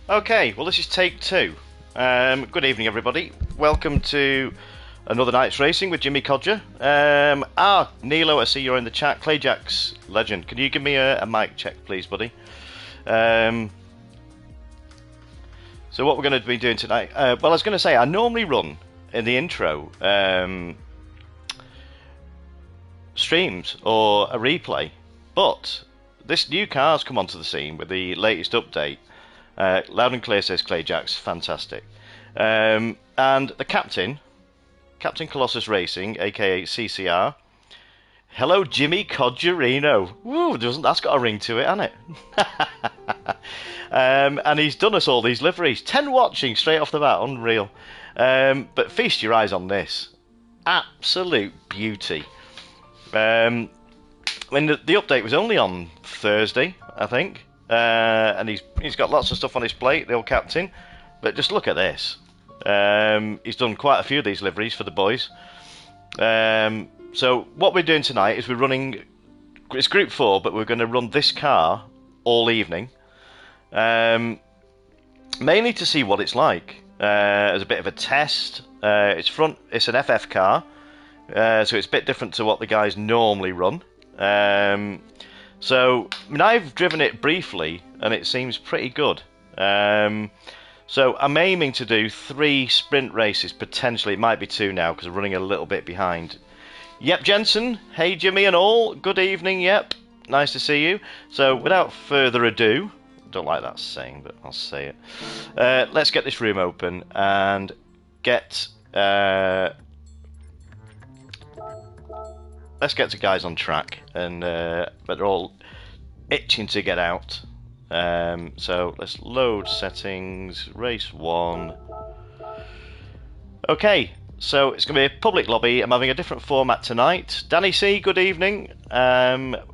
Okay, well this is take two. Good evening everybody. Welcome to another night's racing with Jimmy Codger. Nilo, I see you're in the chat. Clajax, legend. Can you give me a mic check please, buddy? So what we're going to be doing tonight, well I was going to say, I normally run in the intro streams or a replay, but this new car's come onto the scene with the latest update. Loud and clear says Clajax, fantastic. And the Captain Colossus Racing, aka CCR. Hello, Jimmy Codgerino. Woo, that's got a ring to it, hasn't it? And he's done us all these liveries. 10 watching straight off the bat, unreal. But feast your eyes on this. Absolute beauty. When the update was only on Thursday, I think. And he's got lots of stuff on his plate, the old Captain. But just look at this. He's done quite a few of these liveries for the boys. So what we're doing tonight is we're running. It's Group 4, but we're going to run this car all evening, mainly to see what it's like as a bit of a test. It's an FF car, so it's a bit different to what the guys normally run. So, I mean, I've driven it briefly, and it seems pretty good. So, I'm aiming to do 3 sprint races, potentially. It might be 2 now, because I'm running a little bit behind. Yep, Jensen. Hey, Jimmy and all. Good evening, yep. Nice to see you. So, without further ado, I don't like that saying, but I'll say it. Let's get this room open and get... Let's get the guys on track, but they're all itching to get out. So let's load settings, race 1. Okay, so it's going to be a public lobby. I'm having a different format tonight. Danny C, good evening.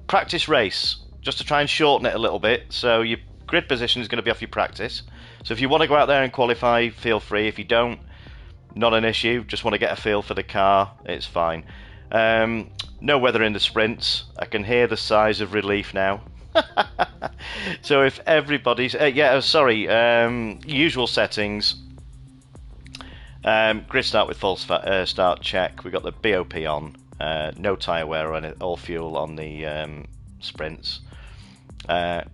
Practice race, just to try and shorten it a little bit. So your grid position is going to be off your practice. So if you want to go out there and qualify, feel free. If you don't, not an issue. Just want to get a feel for the car, it's fine. No weather in the sprints. I can hear the sighs of relief now. So if everybody's usual settings, grid start with full start check. We got the BOP on, no tyre wear on it, all fuel on the sprints, and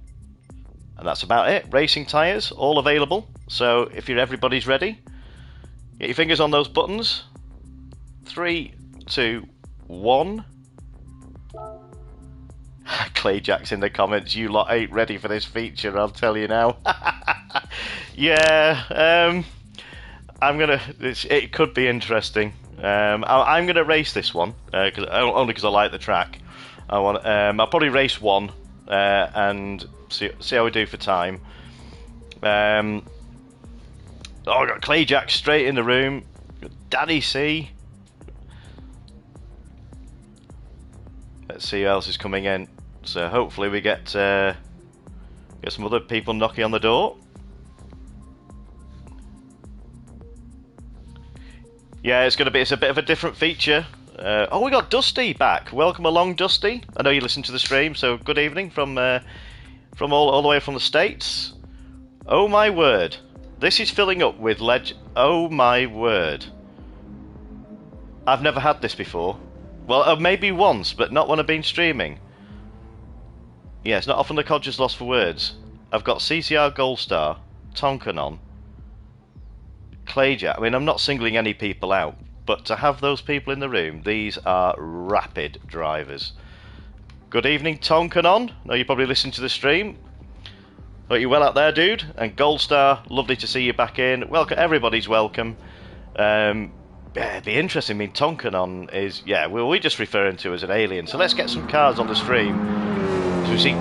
that's about it. Racing tyres all available, so if everybody's ready, get your fingers on those buttons. 3, 2, 1. Clajax in the comments, you lot ain't ready for this feature, I'll tell you now. Yeah, it could be interesting. I'm gonna race this one only because I like the track. I'll probably race 1 and see how we do for time. I got Clajax straight in the room. Daddy C. Let's see who else is coming in. So hopefully we get some other people knocking on the door. Yeah, it's a bit of a different feature. We got Dusty back. Welcome along, Dusty. I know you listen to the stream, so good evening from all the way from the States. Oh my word, this is filling up with Oh my word, I've never had this before. Well, maybe once, but not when I've been streaming. Yeah, it's not often the Codger's lost for words. I've got CCR Gold Star, Tonkin on, Clajax. I mean, I'm not singling any people out, but to have those people in the room, these are rapid drivers. Good evening, Tonkin on. I know you probably listened to the stream. Hope you're well out there, dude. And Gold Star, lovely to see you back in. Welcome, everybody's welcome. It'd be interesting. I mean, Tonkin is, we're just referring to as an alien. So let's get some cars on the stream. So we see,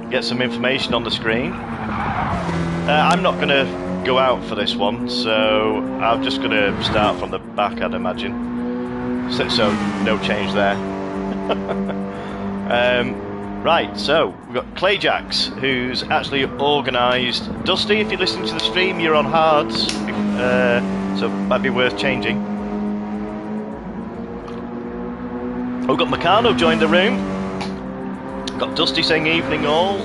get some information on the screen. I'm not going to go out for this one, so I'm just going to start from the back, I'd imagine. So no change there. Right, so we've got Clajax, who's actually organised. Dusty, if you're listening to the stream, you're on hards. So might be worth changing. We've got Meccano joined the room. Got Dusty saying evening all.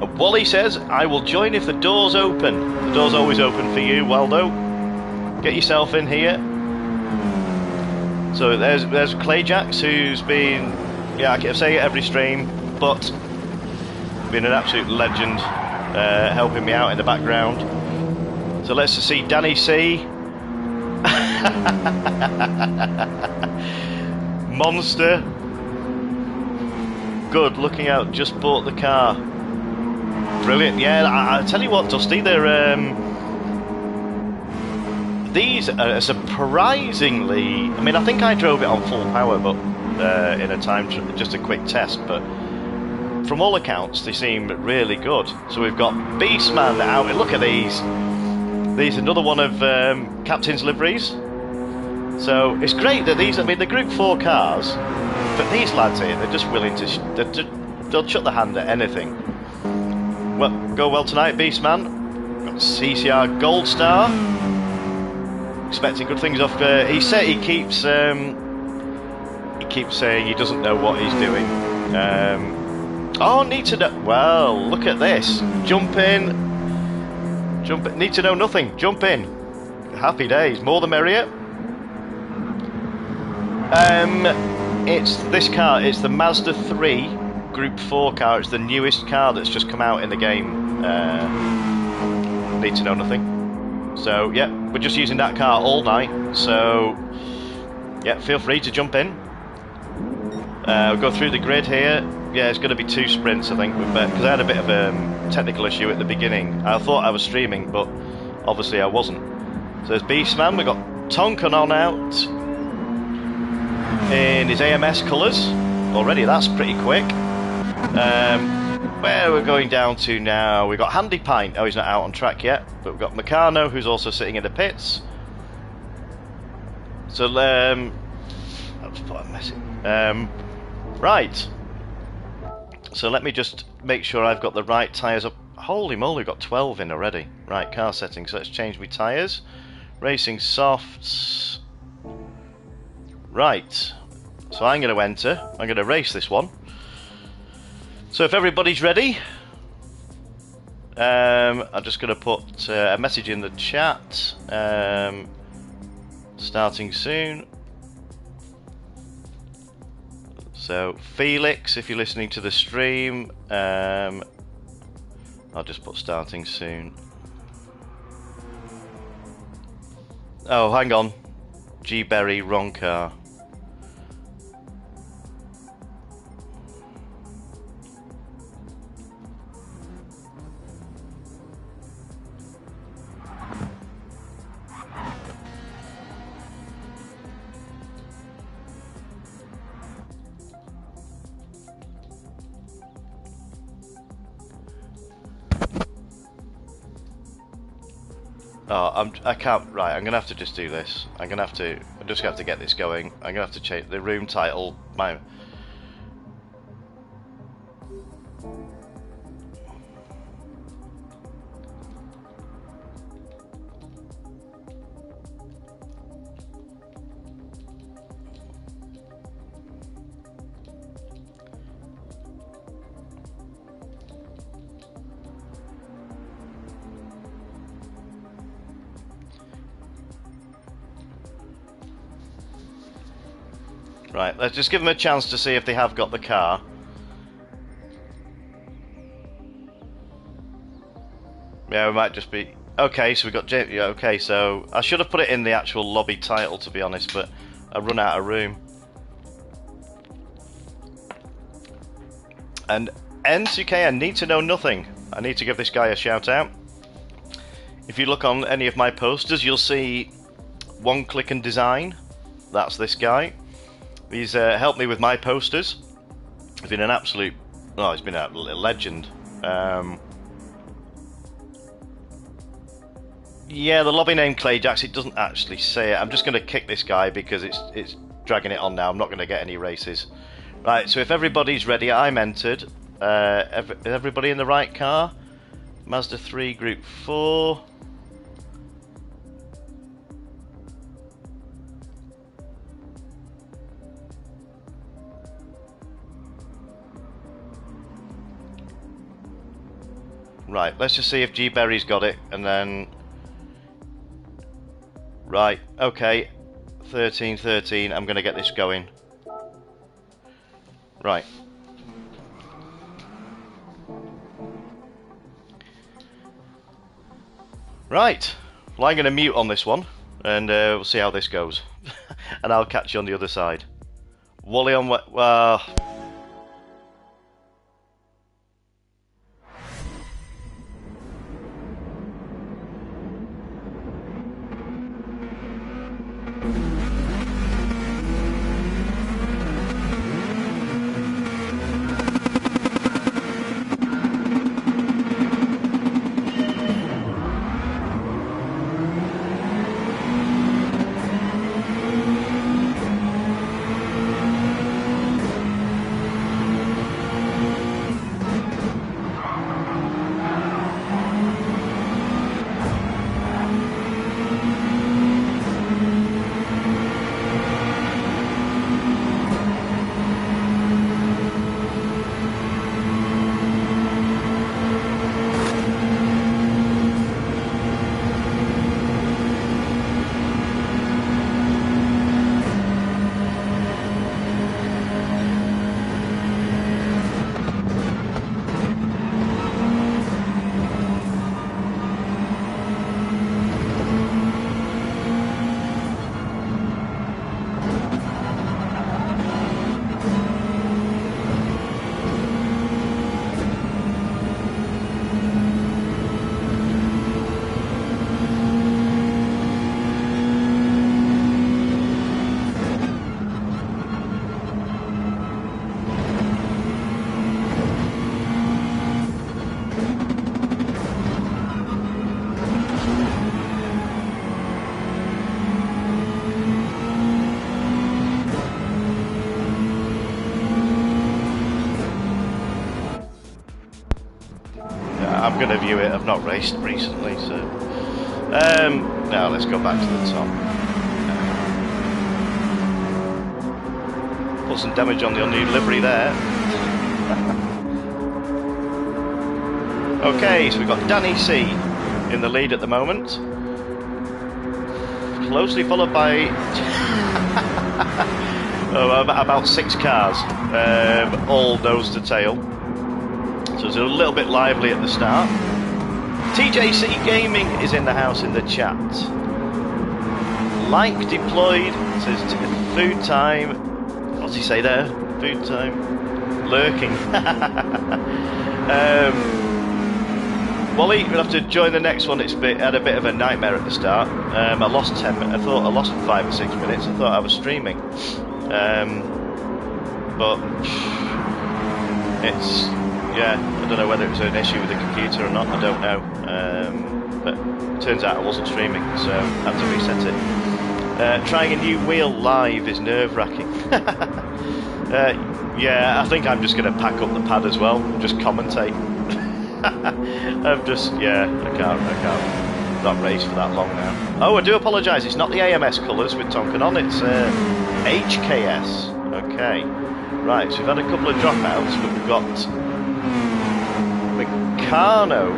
And Wally says, I will join if the door's open. The door's always open for you, Waldo. Get yourself in here. So there's Clajax, who's been, yeah, I say it every stream, but been an absolute legend, helping me out in the background. So let's see Danny C. Monster. Good, looking out, just bought the car. Brilliant, yeah, I tell you what, Dusty, these are surprisingly, I mean, I think I drove it on full power, but in a time, just a quick test, but from all accounts, they seem really good. So we've got Beastman out, look at these. These are another one of Captain's liveries. So it's great that these, I mean, the Group 4 cars, but these lads here, they're just willing to, they'll shut the hand at anything. Well, go well tonight, Beastman. Got CCR Gold Star. Expecting good things off. He said he keeps saying he doesn't know what he's doing. Oh, need to know. Well, look at this. Jump in. Need to know nothing. Jump in. Happy days. More the merrier. It's this car. It's the Mazda 3 Group 4 car. It's the newest car that's just come out in the game. Need to know nothing. So yeah, we're just using that car all night. So yeah, feel free to jump in. We'll go through the grid here. Yeah, it's going to be 2 sprints, I think, because I had a bit of a technical issue at the beginning. I thought I was streaming, but obviously I wasn't. So there's Beastman. We've got Tonkin on out in his AMS colours already. That's pretty quick. Where we're going down to now, we've got Handy Pint. Oh, he's not out on track yet, but we've got Meccano, who's also sitting in the pits. So I'll just put a message. Right. So let me just make sure I've got the right tyres up. Holy moly, we've got 12 in already. Right, car settings. So let's change my tyres. Racing softs. Right. So I'm going to enter. I'm going to race this one. So if everybody's ready, I'm just going to put a message in the chat. Starting soon. So Felix, if you're listening to the stream, I'll just put starting soon. Oh, hang on. G Berry, wrong car. Oh, I can't. Right, I'm gonna have to just do this. I'm just gonna have to get this going. I'm gonna have to change the room title. Right, let's just give them a chance to see if they have got the car. Yeah, we might just be... Okay, so we got... Yeah, okay, so I should have put it in the actual lobby title, to be honest, but I run out of room. And N2K, I need to know nothing. I need to give this guy a shout out. If you look on any of my posters, you'll see One Click and Design. That's this guy. He's helped me with my posters. He's been an absolute... Oh, he's been a legend. Yeah, the lobby name Clajax, it doesn't actually say it. I'm just going to kick this guy because it's dragging it on now. I'm not going to get any races. Right, so if everybody's ready, I'm entered. Everybody in the right car? Mazda 3 Group 4. Right, let's just see if G Berry's got it, and then... Right, okay. 13, I'm going to get this going. Right. Right, well I'm going to mute on this one, and we'll see how this goes. And I'll catch you on the other side. Wally on... I'm going to view it. I've not raced recently, so... now let's go back to the top. Put some damage on the new livery there. Okay, so we've got Danny C in the lead at the moment. Closely followed by... about 6 cars, all nose to tail. So it's a little bit lively at the start. TJC Gaming is in the house in the chat. Like deployed, says food time. What's he say there? Food time. Lurking. Wally, we'll have to join the next one. Had a bit of a nightmare at the start. I lost 10 minutes. I thought I lost 5 or 6 minutes. I thought I was streaming. But it's... Yeah, I don't know whether it was an issue with the computer or not, I don't know. But it turns out I wasn't streaming, so I had to reset it. Trying a new wheel live is nerve-wracking. Yeah, I think I'm just going to pack up the pad as well and just commentate. I can't not race for that long now. Oh, I do apologise, it's not the AMS colours with Tonkin on, it's HKS. Okay, right, so we've had a couple of dropouts, but we've got... Meccano.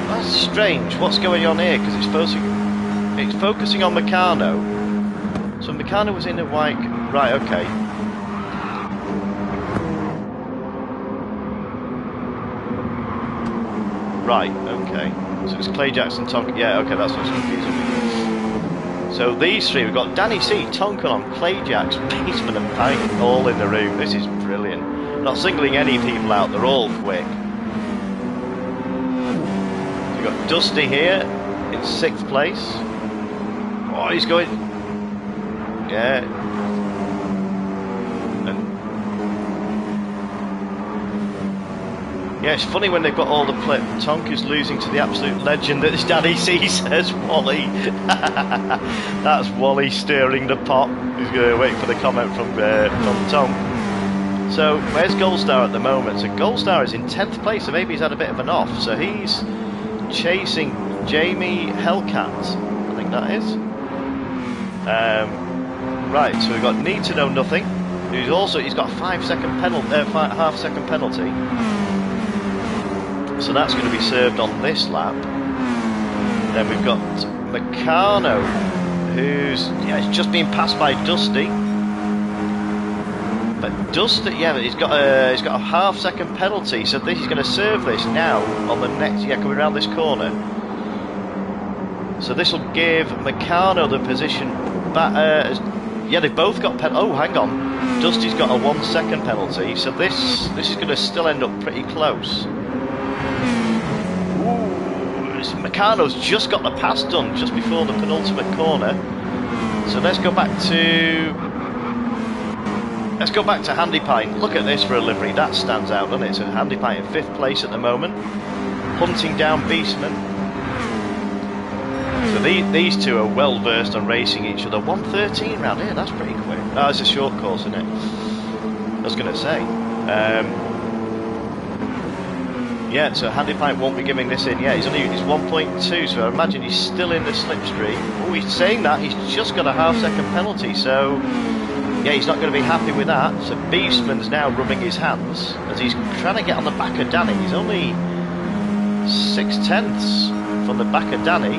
That's strange. What's going on here? Because it's focusing on Meccano. So Meccano was in a white. Right. Okay. Right. Okay. So it's Clajax and Tonkin. Yeah. Okay. That's what's confusing me. So these three, we've got Danny C, Tonkin on, Clajax, Baseman and Pike all in the room. This is brilliant. Not singling any people out, they're all quick. So we've got Dusty here in 6th place. Oh, he's going... Yeah. And... Yeah, it's funny when they've got all the Tonk is losing to the absolute legend that Danny C says, Wally. That's Wally stirring the pot. He's going to wait for the comment from Tonk. So, where's Goldstar at the moment? So Goldstar is in 10th place, so maybe he's had a bit of an off. So he's chasing Jamie Hellcat, I think that is. Right, so we've got Need to Know Nothing. He's got a 5-second penalty, half-second penalty. So that's going to be served on this lap. Then we've got Meccano, who's he's just been passed by Dusty. But Dusty, he's got a half-second penalty, so he's going to serve this now on the next, coming around this corner. So this will give Meccano the position back. They both got oh, hang on, Dusty's got a 1 second penalty, so this is going to still end up pretty close. Meccano's just got the pass done just before the penultimate corner. So let's go back to Handy Pint. Look at this for a livery. That stands out, doesn't it? So Handy Pint in 5th place at the moment, hunting down Beastman. So these two are well versed on racing each other. 1:13 round here. That's pretty quick. Oh, it's a short course, isn't it? I was going to say. So Handy Pint won't be giving this in. He's 1.2, so I imagine he's still in the slipstream. Oh, he's saying that he's just got a half-second penalty, so he's not going to be happy with that. So Beastman's now rubbing his hands as he's trying to get on the back of Danny. He's only 6/10 from the back of Danny,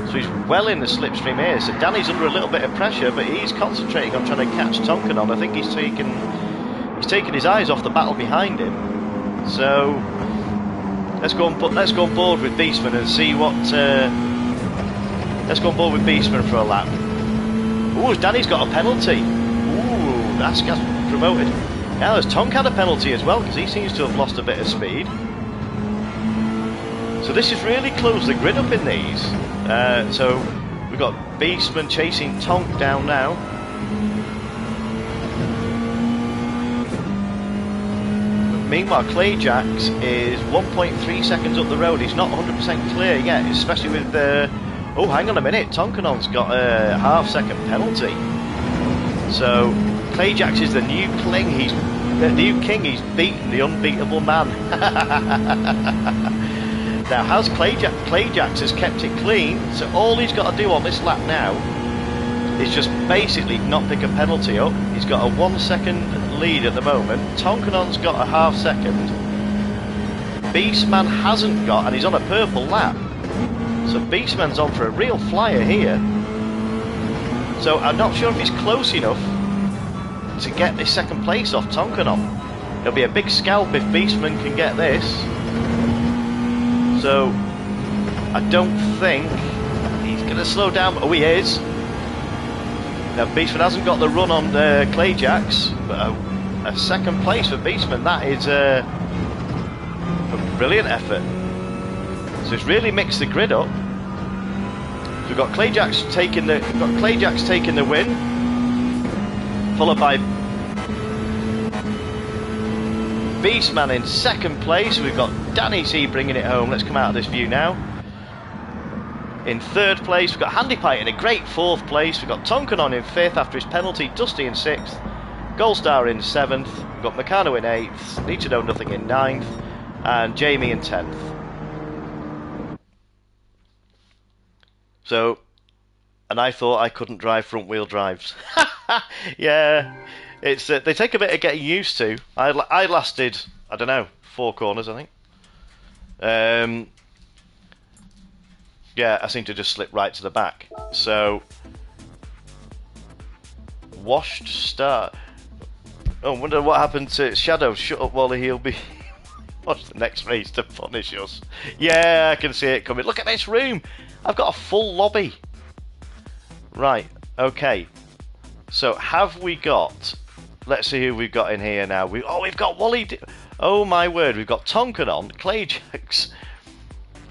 so he's well in the slipstream here. So Danny's under a little bit of pressure, but he's concentrating on trying to catch Tonkanon. I think he's taken his eyes off the battle behind him. So let's go on board with Beastman and see what. Let's go on board with Beastman for a lap. Ooh, Danny's got a penalty. Ooh, that's promoted. Now there's Tonk had a penalty as well because he seems to have lost a bit of speed. So this has really closed the grid up in these. So we've got Beastman chasing Tonk down now. Meanwhile, Clajax is 1.3 seconds up the road. He's not 100% clear yet, especially with oh, hang on a minute. Tonkanon's got a half-second penalty. So Clajax is the new king. He's beaten the unbeatable man. Now, Clajax has kept it clean, so all he's got to do on this lap now is just basically not pick a penalty up. He's got a 1 second lead at the moment. Tonkanon's got a half second. Beastman hasn't got, and he's on a purple lap. So Beastman's on for a real flyer here. So I'm not sure if he's close enough to get this second place off Tonkanon. It'll be a big scalp if Beastman can get this. So I don't think he's going to slow down. Oh, he is. Now Beastman hasn't got the run on Clajax, but a second place for Beastman. That is a brilliant effort. So it's really mixed the grid up. So we've got Clajax taking the win, followed by Beastman in second place. We've got Danny C bringing it home. Let's come out of this view now. In third place, we've got Handy Pint in a great fourth place. We've got Tonkanon in fifth after his penalty, Dusty in sixth, Goldstar in seventh, we've got Meccano in eighth, Need to Know Nothing in ninth, and Jamie in 10th. So, and I thought I couldn't drive front wheel drives. Yeah, it's they take a bit of getting used to. I lasted, I don't know, 4 corners I think. Yeah, I seem to just slip right to the back. So, washed start. Oh, I wonder what happened to Shadow. Shut up, Wally. He'll be. Watch the next race to punish us. Yeah, I can see it coming. Look at this room. I've got a full lobby. Right. Okay. So have we got? Let's see who we've got in here now. We've got Wally. Oh my word. We've got Tonkanon, Clajax,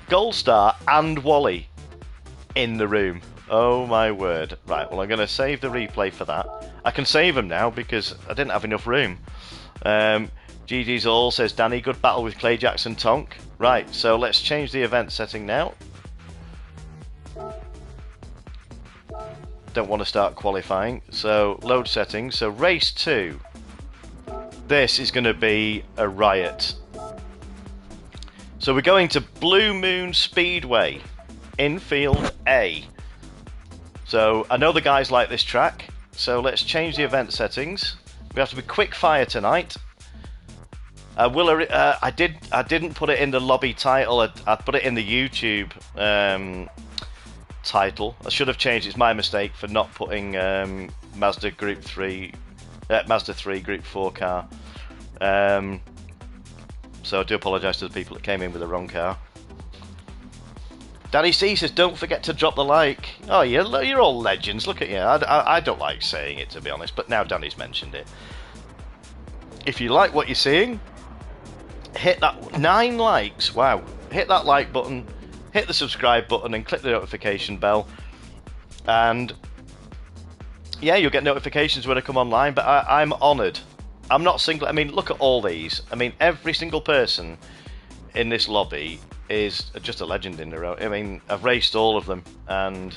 Goldstar and Wally in the room. Oh my word. Right, well I'm going to save the replay for that. I can save them now because I didn't have enough room. GG's all, says Danny. Good battle with Clajax and Tonk. Right, so let's change the event setting now. Don't want to start qualifying. So load settings. So race 2. This is going to be a riot. So we're going to Blue Moon Speedway, infield A. So I know the guys like this track, so let's change the event settings. We have to be quick fire tonight. I didn't put it in the lobby title. I put it in the YouTube title. I should have changed. It's my mistake for not putting Mazda 3 Group 4 car. So I do apologise to the people that came in with the wrong car. Danny C says, don't forget to drop the like. Oh, you're all legends. Look at you. I don't like saying it, to be honest, but now Danny's mentioned it. If you like what you're seeing, hit that 9 likes. Wow. Hit that like button, hit the subscribe button, and click the notification bell. And yeah, you'll get notifications when I come online, but I'm honoured. I'm not single. I mean, look at all these. I mean, every single person in this lobby is just a legend in their own. I mean, I've raced all of them, and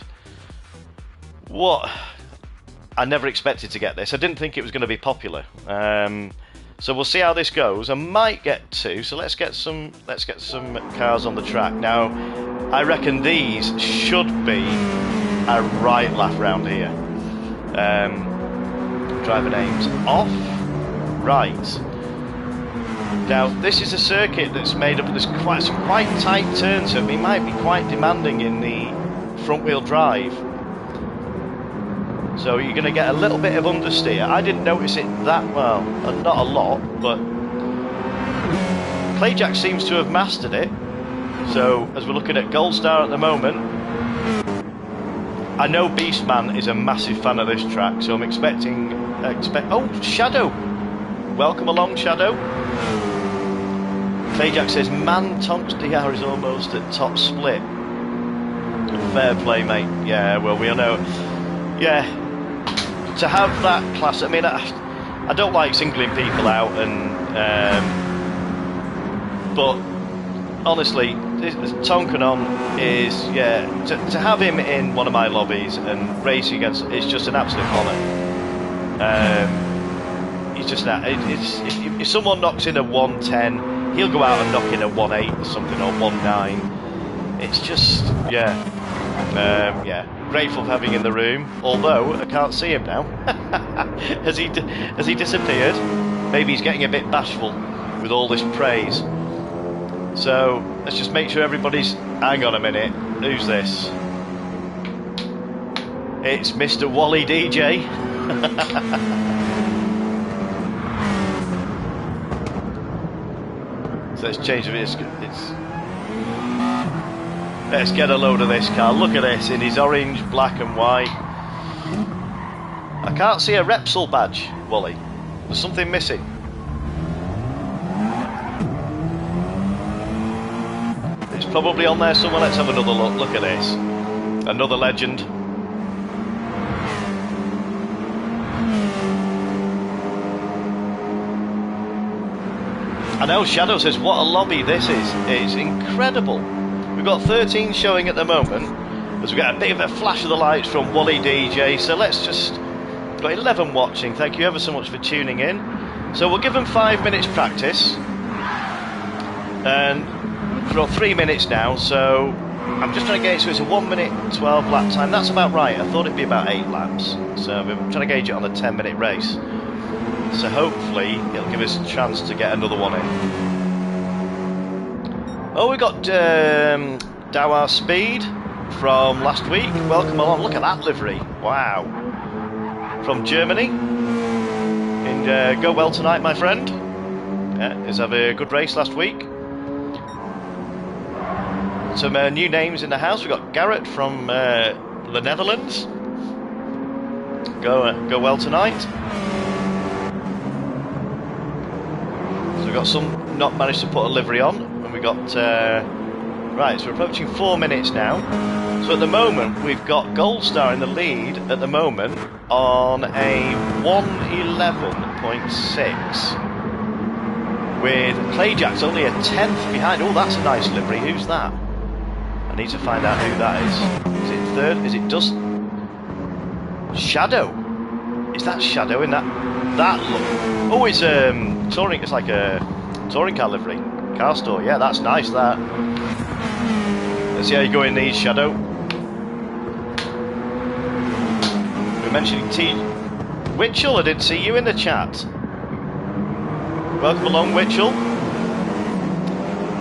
I never expected to get this. I didn't think it was going to be popular. So we'll see how this goes. I might get 2. So let's get some cars on the track now. I reckon these should be a right laugh round here. Driver names off. Right. Now this is a circuit that's made up of some quite tight turns, so it might be quite demanding in the front wheel drive. So you're going to get a little bit of understeer. I didn't notice it that well, not a lot, but Clajax seems to have mastered it. So as we're looking at Gold Star at the moment, I know Beastman is a massive fan of this track, so I'm expecting. Oh, Shadow! Welcome along, Shadow. Clajax says, man, Tonk's DR is almost at top split. Fair play, mate. Yeah, well, we all know. Yeah, to have that class. I mean, I don't like singling people out, but honestly, Tonkanon is, yeah, to have him in one of my lobbies and racing against, it's just an absolute honour. He's just that. If someone knocks in a 110, he'll go out and knock in a 1.8 or something, or 1.9. It's just, yeah. Yeah, grateful for having in the room, although I can't see him now. Has he disappeared? Maybe he's getting a bit bashful with all this praise. So let's just make sure everybody's. Hang on a minute, who's this? It's Mr. Wally DJ. So let's change it. Let's get a load of this car. Look at this in his orange, black and white. I can't see a Repsol badge, Wally. There's something missing. It's probably on there somewhere. Let's have another look. Look at this. Another legend. I know Shadow says, what a lobby this is. It's incredible. We've got 13 showing at the moment, as we get a bit of a flash of the lights from Wally DJ. So let's just, got 11 watching. Thank you ever so much for tuning in. So we'll give them 5 minutes practice, and we've got 3 minutes now. So I'm just trying to gauge. So it's a 1 minute 12 lap time. That's about right. I thought it'd be about 8 laps. So I'm trying to gauge it on a 10-minute race. So hopefully it'll give us a chance to get another one in. Oh, we got Dawar Speed from last week. Welcome along. Look at that livery. Wow. From Germany. And go well tonight, my friend. Yeah, is have a good race last week. Some new names in the house. We got Garrett from the Netherlands. Go well tonight. So we've got some not managed to put a livery on, and we got right. So we're approaching 4 minutes now. So at the moment we've got Gold Star in the lead at the moment on a 1:11.6, with Clajax only a 10th behind. Oh, that's a nice livery. Who's that? I need to find out who that is. Is it third? Is it Dust? Shadow? Is that Shadow in that look? Oh, it's touring. It's like a touring car livery, car store. Yeah, that's nice. That. Let's see how you go in these, Shadow. We're mentioning Witchell. I didn't see you in the chat. Welcome along, Witchell.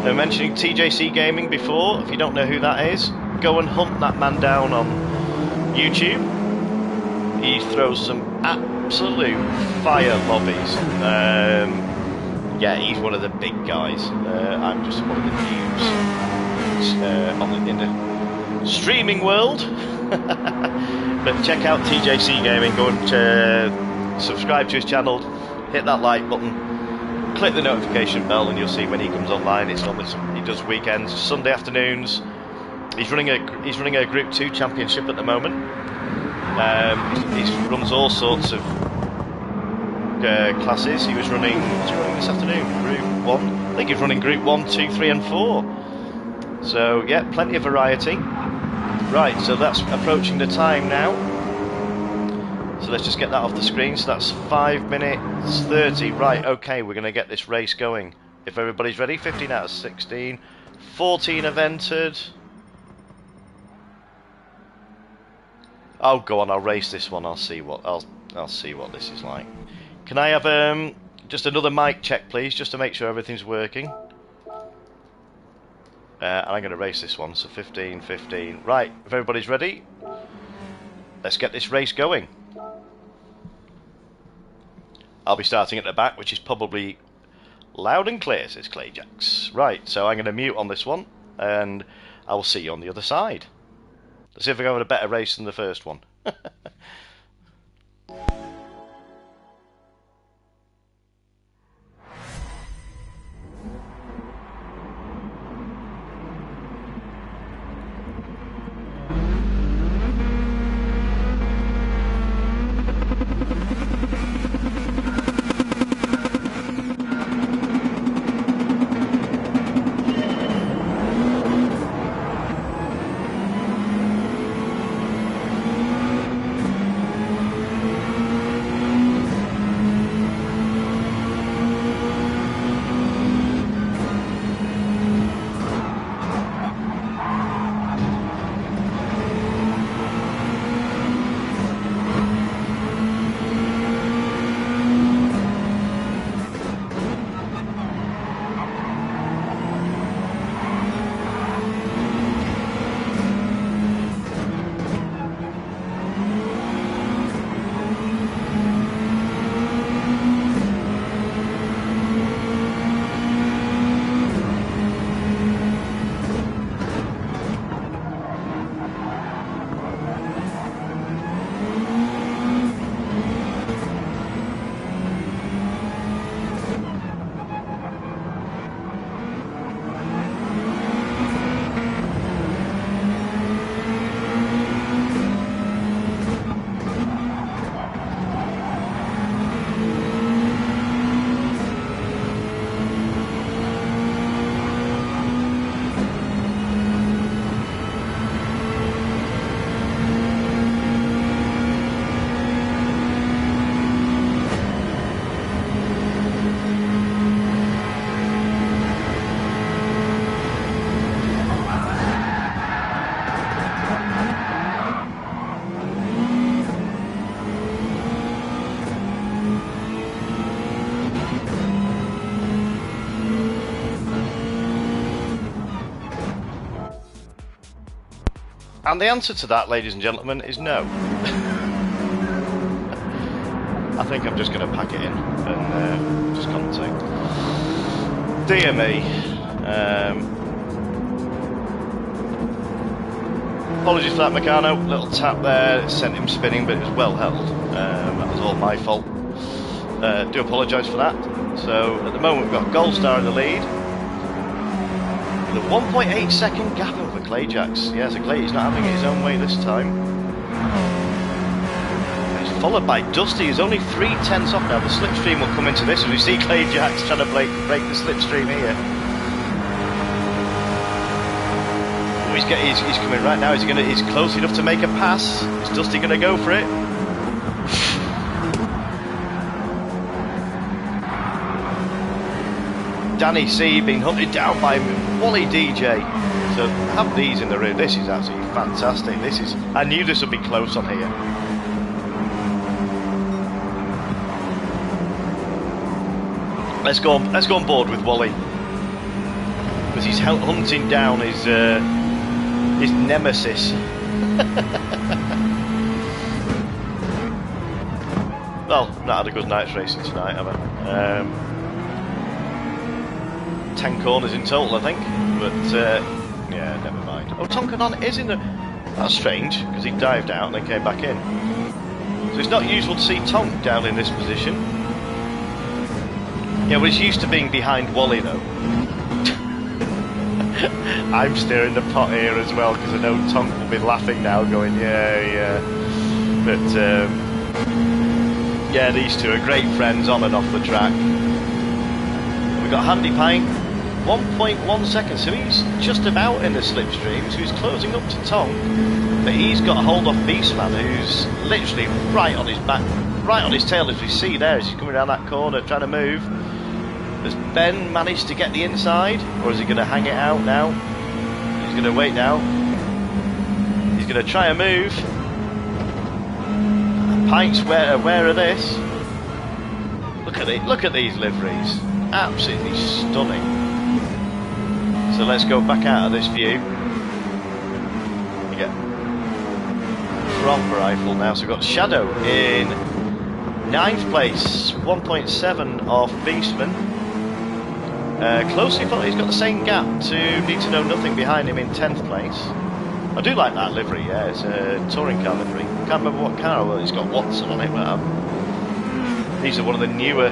Mentioning TJC Gaming before, if you don't know who that is, go and hunt that man down on YouTube. He throws some absolute fire lobbies. Yeah, he's one of the big guys. I'm just one of the noobs in the streaming world. But check out TJC Gaming. Go and subscribe to his channel. Hit that like button. Click the notification bell, and you'll see when he comes online. It's normally he does weekends, Sunday afternoons. He's running a Group 2 championship at the moment. He runs all sorts of classes. What's he running this afternoon? Group 1. I think he's running Group 1, 2, 3 and 4. So yeah, plenty of variety. Right, so that's approaching the time now. So let's just get that off the screen. So that's 5 minutes 30. Right, okay, we're going to get this race going. If everybody's ready, 15 out of 16. 14 have entered. Oh, go on, I'll race this one. I'll see what this is like. Can I have just another mic check, please, just to make sure everything's working? And I'm going to race this one. So 15, 15. Right, if everybody's ready, let's get this race going. I'll be starting at the back, which is probably loud and clear, says Clajax. Right, so I'm going to mute on this one, and I will see you on the other side. Let's see if we're having a better race than the first one. And the answer to that, ladies and gentlemen, is no. I think I'm just going to pack it in and just contact. Dear me. Apologies for that, Meccano. Little tap there, it sent him spinning, but it was well held. That was all my fault. Do apologise for that. So at the moment we've got Goldstar in the lead. With a 1.8 second gap over Clajax. Yeah, so Clay's not having it his own way this time. He's followed by Dusty, who's only 3/10 off now. The slipstream will come into this as we see Clajax trying to break the slipstream here. Oh, he's coming right now. He's close enough to make a pass. Is Dusty going to go for it? Danny C being hunted down by Wally DJ. So have these in the rear. This is absolutely fantastic. I knew this would be close on here. Let's go on board with Wally. because he's hunting down his nemesis. Well, not had a good night's racing tonight, have I? 10 corners in total, I think. But yeah, never mind. Oh, Tonkanon is in the. That's strange because he dived out and then came back in. So it's not usual to see Tonk down in this position. Yeah, well, he's used to being behind Wally though. I'm stirring the pot here as well because I know Tonk will be laughing now, going, yeah. But yeah, these two are great friends on and off the track. We've got Handy Pine, 1.1 seconds, so he's just about in the slipstream, so he's closing up to Tonk. But he's got a hold off Beastman, who's literally right on his back, right on his tail, as we see there as he's coming around that corner trying to move. Has Ben managed to get the inside, or is he going to hang it out now? He's going to wait now. He's going to try a move. Pike's aware of this. Look at these liveries, absolutely stunning. So let's go back out of this view. You get proper Eiffel now. So we've got Shadow in 9th place, 1.7 off Beastman. Closely followed, he's got the same gap to Need to Know Nothing behind him in 10th place. I do like that livery, yeah, it's a touring car livery. Can't remember what car, well, it's got Watson on it, but these are one of the newer.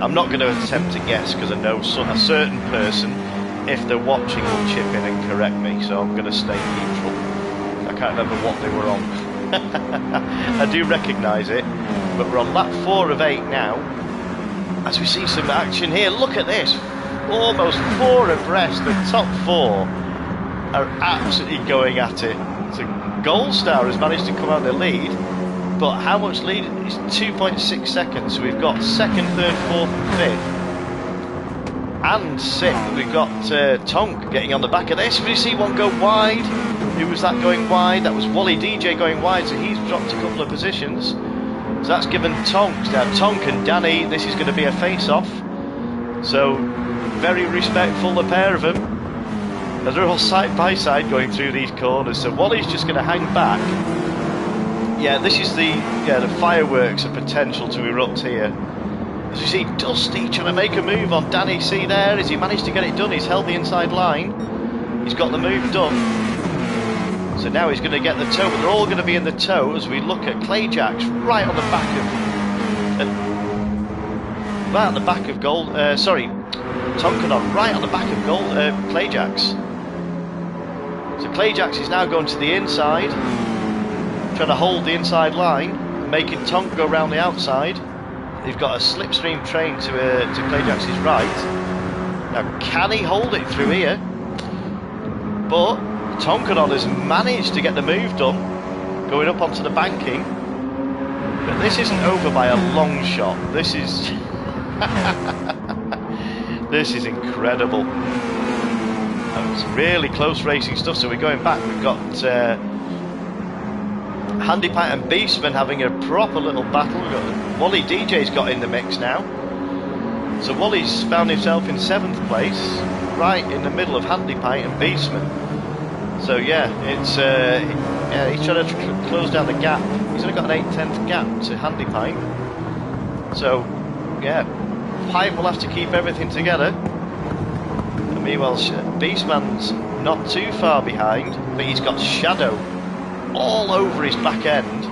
I'm not going to attempt to guess because I know a certain person, if they're watching, will chip in and correct me, so I'm going to stay neutral. I can't remember what they were on. I do recognise it, but we're on lap 4 of 8 now. As we see some action here, look at this, almost 4 abreast. The top 4 are absolutely going at it. So Gold Star has managed to come out the lead, but how much lead? It's 2.6 seconds. So we've got 2nd, 3rd, 4th and 5th and 6th. We've got Tonk getting on the back of this. We see one go wide. Who was that going wide? That was Wally DJ going wide, so he's dropped a couple of positions. So that's given Tonk. Now Tonk and Danny, this is going to be a face-off. So very respectful, the pair of them. And they're all side by side going through these corners. So Wally's just going to hang back. Yeah, this is the fireworks of potential to erupt here. As you see Dusty trying to make a move on Danny. See there, as he managed to get it done. He's held the inside line. He's got the move done. So now he's going to get the toe, but they're all going to be in the toe as we look at Clajax right on the back of Gold. Tonkanon right on the back of Clajax. So Clajax is now going to the inside, trying to hold the inside line, making Tonk go around the outside. They've got a slipstream train to Clajax's right. Now, can he hold it through here? But Tonkanon has managed to get the move done, going up onto the banking. But this isn't over by a long shot. This is this is incredible. It's really close racing stuff. So we're going back. We've got Handy Pat and Beastman having a proper little battle. We've got Wally DJ's got in the mix now. So Wally's found himself in 7th place, right in the middle of Handy Pat and Beastman. So yeah, it's he's trying to close down the gap. He's only got an 8/10 gap to Handy Pine. So yeah, Pipe will have to keep everything together. And meanwhile, Beastman's not too far behind, but he's got Shadow all over his back end.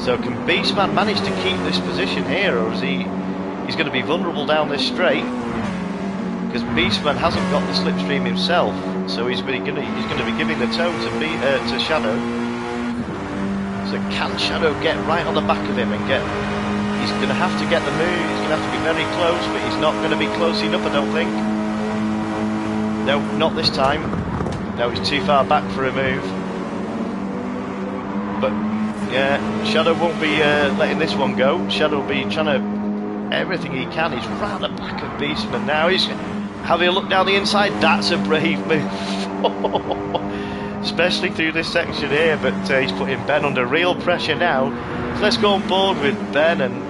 So can Beastman manage to keep this position here, or is he's going to be vulnerable down this straight? Because Beastman hasn't got the slipstream himself, so he's going to be giving the toe to Shadow. So can Shadow get right on the back of him and get? He's going to have to get the move. He's going to have to be very close, but he's not going to be close enough, I don't think. No, not this time. No, he's too far back for a move. But yeah, Shadow won't be letting this one go. Shadow will be trying to everything he can. He's round the back of Beastman now. He's having a look down the inside. That's a brave move. Especially through this section here, but he's putting Ben under real pressure now. So let's go on board with Ben, and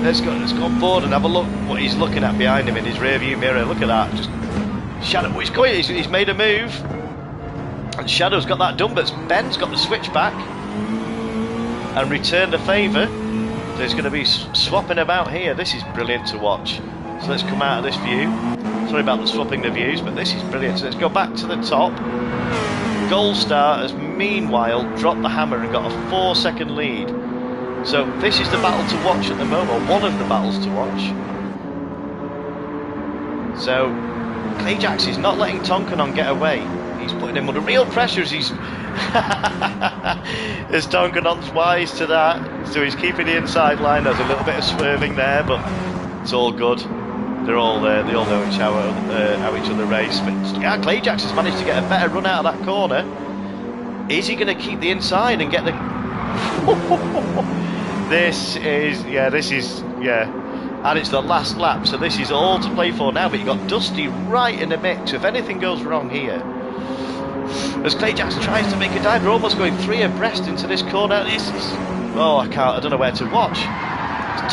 let's go on board and have a look what he's looking at behind him in his rear view mirror. Look at that, just Shadow. Oh, he's going. He's made a move, and Shadow's got that done, but Ben's got the switch back and returned the favour. So he's going to be swapping about here. This is brilliant to watch. So let's come out of this view. Sorry about the swapping the views, but this is brilliant. So let's go back to the top. Gold Star has meanwhile dropped the hammer and got a 4-second lead. So this is the battle to watch at the moment, one of the battles to watch. So Clajax is not letting Tonkanon get away. He's putting him under real pressure as he's as Tonkanon's wise to that. So he's keeping the inside line. There's a little bit of swerving there, but it's all good. They're all there. They all know how each other race. But Clajax has managed to get a better run out of that corner. Is he going to keep the inside and get the? This is, and it's the last lap, so this is all to play for now. But you've got Dusty right in the mix. If anything goes wrong here, as Clajax tries to make a dive, they're almost going 3 abreast into this corner. This is, I don't know where to watch. As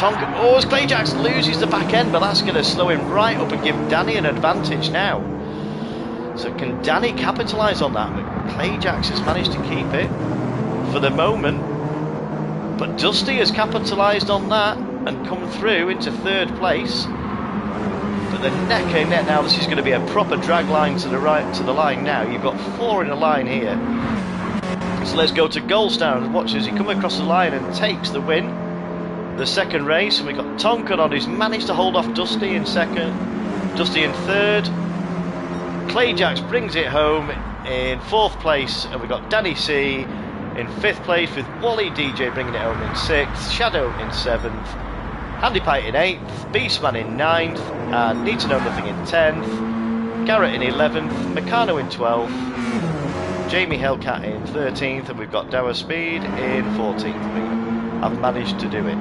Clajax loses the back end, but that's going to slow him right up and give Danny an advantage now. So can Danny capitalise on that? Clajax has managed to keep it for the moment, but Dusty has capitalised on that and come through into 3rd place. But the neck and neck now. This is going to be a proper drag line to the right, to the line now. You've got 4 in a line here. So let's go to Goldstar and watch as he comes across the line and takes the win. The second race, and we've got Tonkanon who's managed to hold off Dusty in 2nd, Dusty in 3rd. Clajax brings it home in 4th place, and we've got Danny C in 5th place with Wally DJ bringing it home in 6th, Shadow in 7th, Andy Pite in 8th, Beastman in 9th, and Need to Know Nothing in 10th, Garrett in 11th, Meccano in 12th, Jamie Hellcat in 13th, and we've got Dower Speed in 14th. I've managed to do it.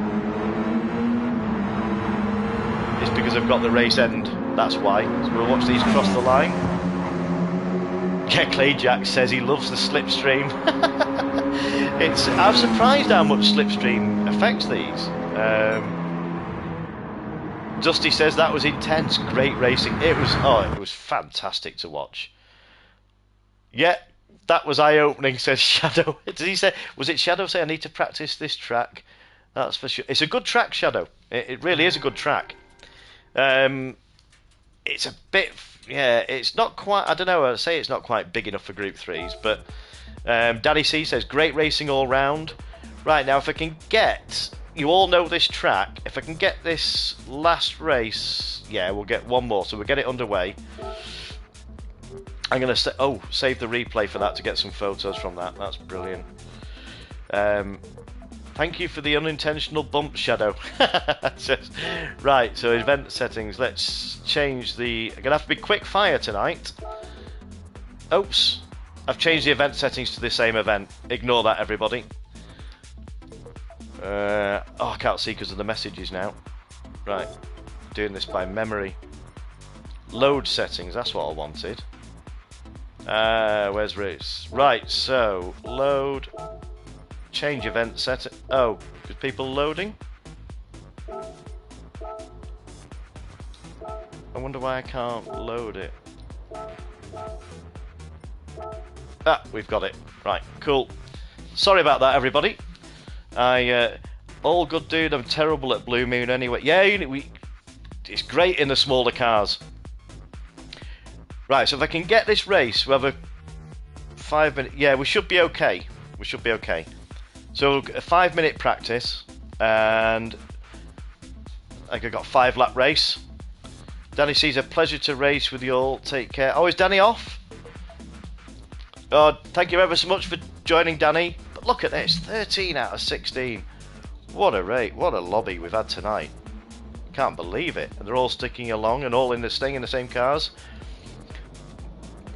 It's because I've got the race end, that's why. So we'll watch these cross the line. Yeah, Clajax says he loves the slipstream. I'm surprised how much slipstream affects these. Dusty says that was intense, great racing. It was fantastic to watch. Yeah, that was eye-opening, says Shadow. Was it Shadow say I need to practice this track? That's for sure. It's a good track, Shadow. It really is a good track. It's a bit, it's not quite, I don't know, I'd say it's not quite big enough for Group 3s, but Daddy C says, great racing all round. Right, now if I can get, you all know this track, if I can get this last race, we'll get one more, so we'll get it underway. I'm going to save the replay for that to get some photos from that. That's brilliant. Thank you for the unintentional bump, Shadow. Right, so event settings. Let's change the... I'm going to have to be quick fire tonight. Oops. I've changed the event settings to the same event. Ignore that, everybody. I can't see because of the messages now. Right. Doing this by memory. Load settings. That's what I wanted. Where's race? Right, so load, change event set. Oh, because people loading. I wonder why I can't load it. We've got it. Right, cool. Sorry about that, everybody. All good, dude. I'm terrible at Blue Moon anyway. Yeah, it's great in the smaller cars. Right, so if I can get this race, we'll have a 5 minute... Yeah, we should be okay. We should be okay. So a 5 minute practice, and I think I got a 5 lap race. Danny sees a pleasure to race with you all. Take care. Oh, is Danny off? Oh, thank you ever so much for joining, Danny. But look at this, 13 out of 16. What a rate, what a lobby we've had tonight. Can't believe it. And they're all sticking along and all staying in the same cars.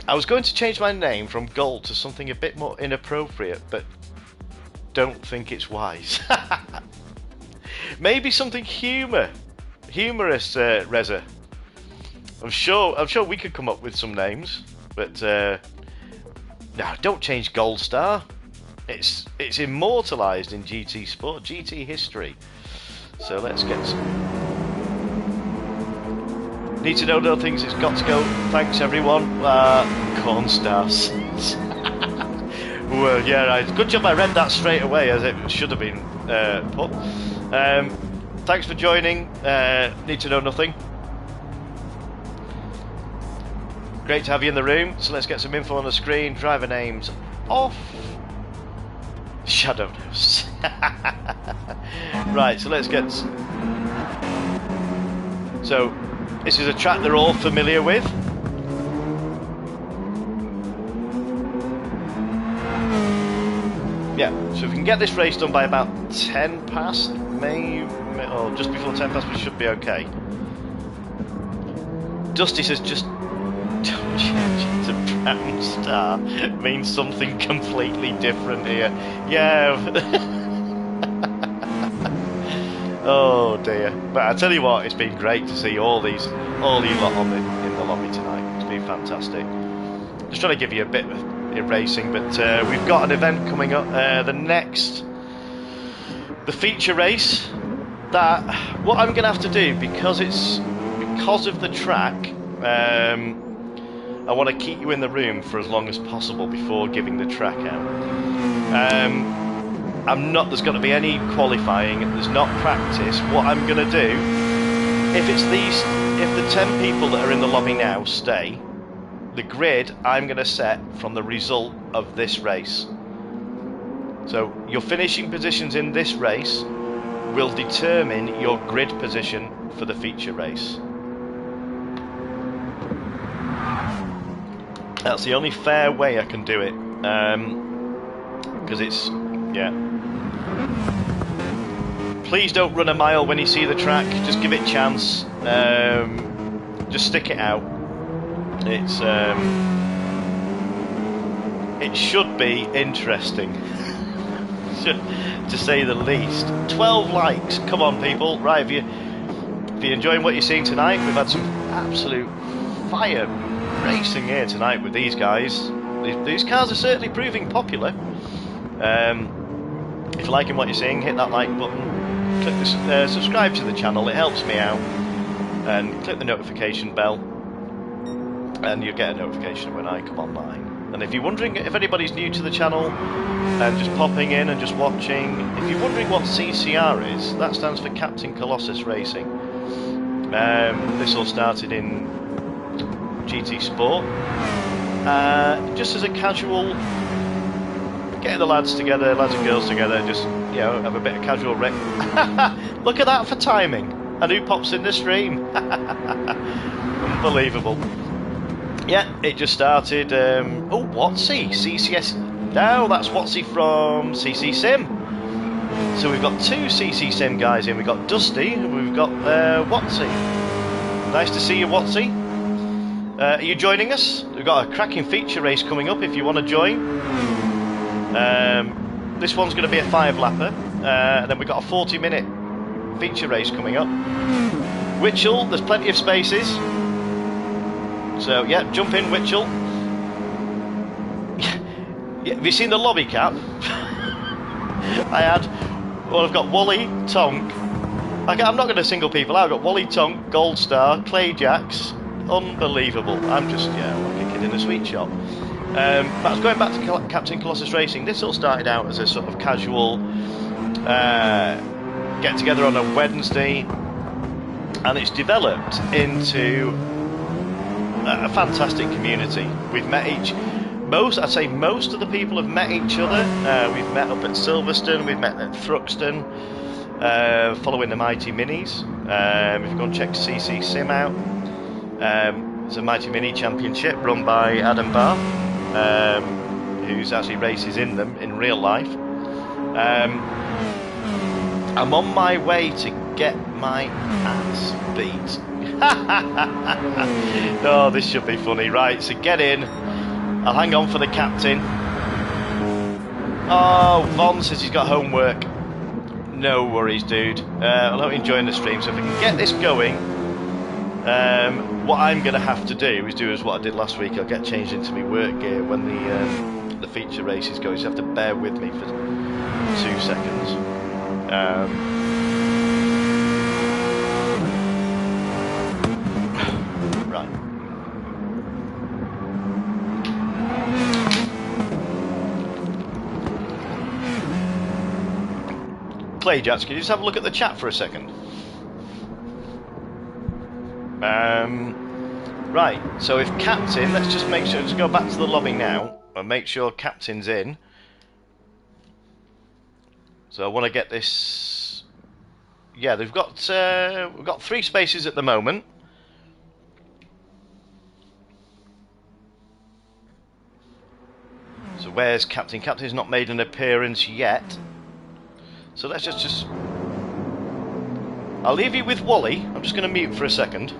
I was going to change my name from Gold to something a bit more inappropriate, but don't think it's wise. Maybe something humorous, Reza. I'm sure we could come up with some names, but no, don't change Gold Star. It's immortalised in GT Sport, GT history. So let's get Need to know nothings, it's got to go. Thanks everyone. Corn stars. Well, yeah, right. Good job I read that straight away as it should have been put. Thanks for joining. Need to know nothing. Great to have you in the room. So let's get some info on the screen. Driver names off. Shadow knows. Right, so let's get. So this is a track they're all familiar with. Yeah, so if we can get this race done by about 10 past, maybe, or just before 10 past, we should be okay. Dusty says just don't change it to brown star. It means something completely different here. Yeah. Oh dear. But I tell you what, it's been great to see all you lot on in the lobby tonight. It's been fantastic. Just trying to give you a bit of racing, but we've got an event coming up, the feature race, that what I'm gonna have to do, because of the track, I want to keep you in the room for as long as possible before giving the track out. There's going to be any qualifying, there's not practice. What I'm gonna do, if the 10 people that are in the lobby now stay, the grid I'm going to set from the result of this race. So your finishing positions in this race will determine your grid position for the feature race. That's the only fair way I can do it, because it's, yeah. Please don't run a mile when you see the track, just give it a chance, just stick it out. It should be interesting, to say the least. 12 likes, come on people. Right, if you're enjoying what you're seeing tonight, we've had some absolute fire racing here tonight with these guys. These cars are certainly proving popular. If you're liking what you're seeing, hit that like button, click the subscribe to the channel, it helps me out, and click the notification bell, and you'll get a notification when I come online. And if you're wondering if anybody's new to the channel and just popping in and just watching, if you're wondering what CCR is, that stands for Captain Colossus Racing. This all started in GT Sport, just as a casual, getting the lads and girls together, just, you know, have a bit of casual Look at that for timing, and who pops in the stream? Unbelievable. Yeah, it just started. Oh, Watsy, CCS. No, that's Watsy from CC Sim. So we've got two CC Sim guys in. We've got Dusty and we've got Watsy. Nice to see you, Watsy. Are you joining us? We've got a cracking feature race coming up if you want to join. This one's going to be a 5-lapper. And then we've got a 40-minute feature race coming up. Witchell, there's plenty of spaces. So yeah, jump in, Witchell. Yeah, have you seen the lobby cap? I've got Wally, Tonk. I'm not going to single people out. I've got Wally, Tonk, Gold Star, Clajax. Unbelievable. I'm just, yeah, like a kid in a sweet shop. But I was going back to Captain Colossus Racing. This all started out as a sort of casual get together on a Wednesday, and it's developed into a fantastic community. We've met most of the people have met each other. We've met up at Silverstone, we've met at Thruxton, following the Mighty Minis. If you go and check CC Sim out, it's a Mighty Mini Championship run by Adam Barr, who's actually races in them in real life. I'm on my way to get my ass beat. Oh, this should be funny. Right, so get in. I'll hang on for the captain. Oh, Von says he's got homework. No worries, dude. I hope you're enjoying the stream. So if we can get this going, what I'm going to have to do is do as what I did last week. I'll get changed into my work gear when the feature race is going. So you have to bear with me for 2 seconds. Clajax, can you just have a look at the chat for a second? Right, so if Captain, let's just make sure, just go back to the lobby now and make sure Captain's in. So I want to get this. Yeah, we've got 3 spaces at the moment. So where's Captain? Captain's not made an appearance yet. So let's just. I'll leave you with Wally. I'm just going to mute for a second.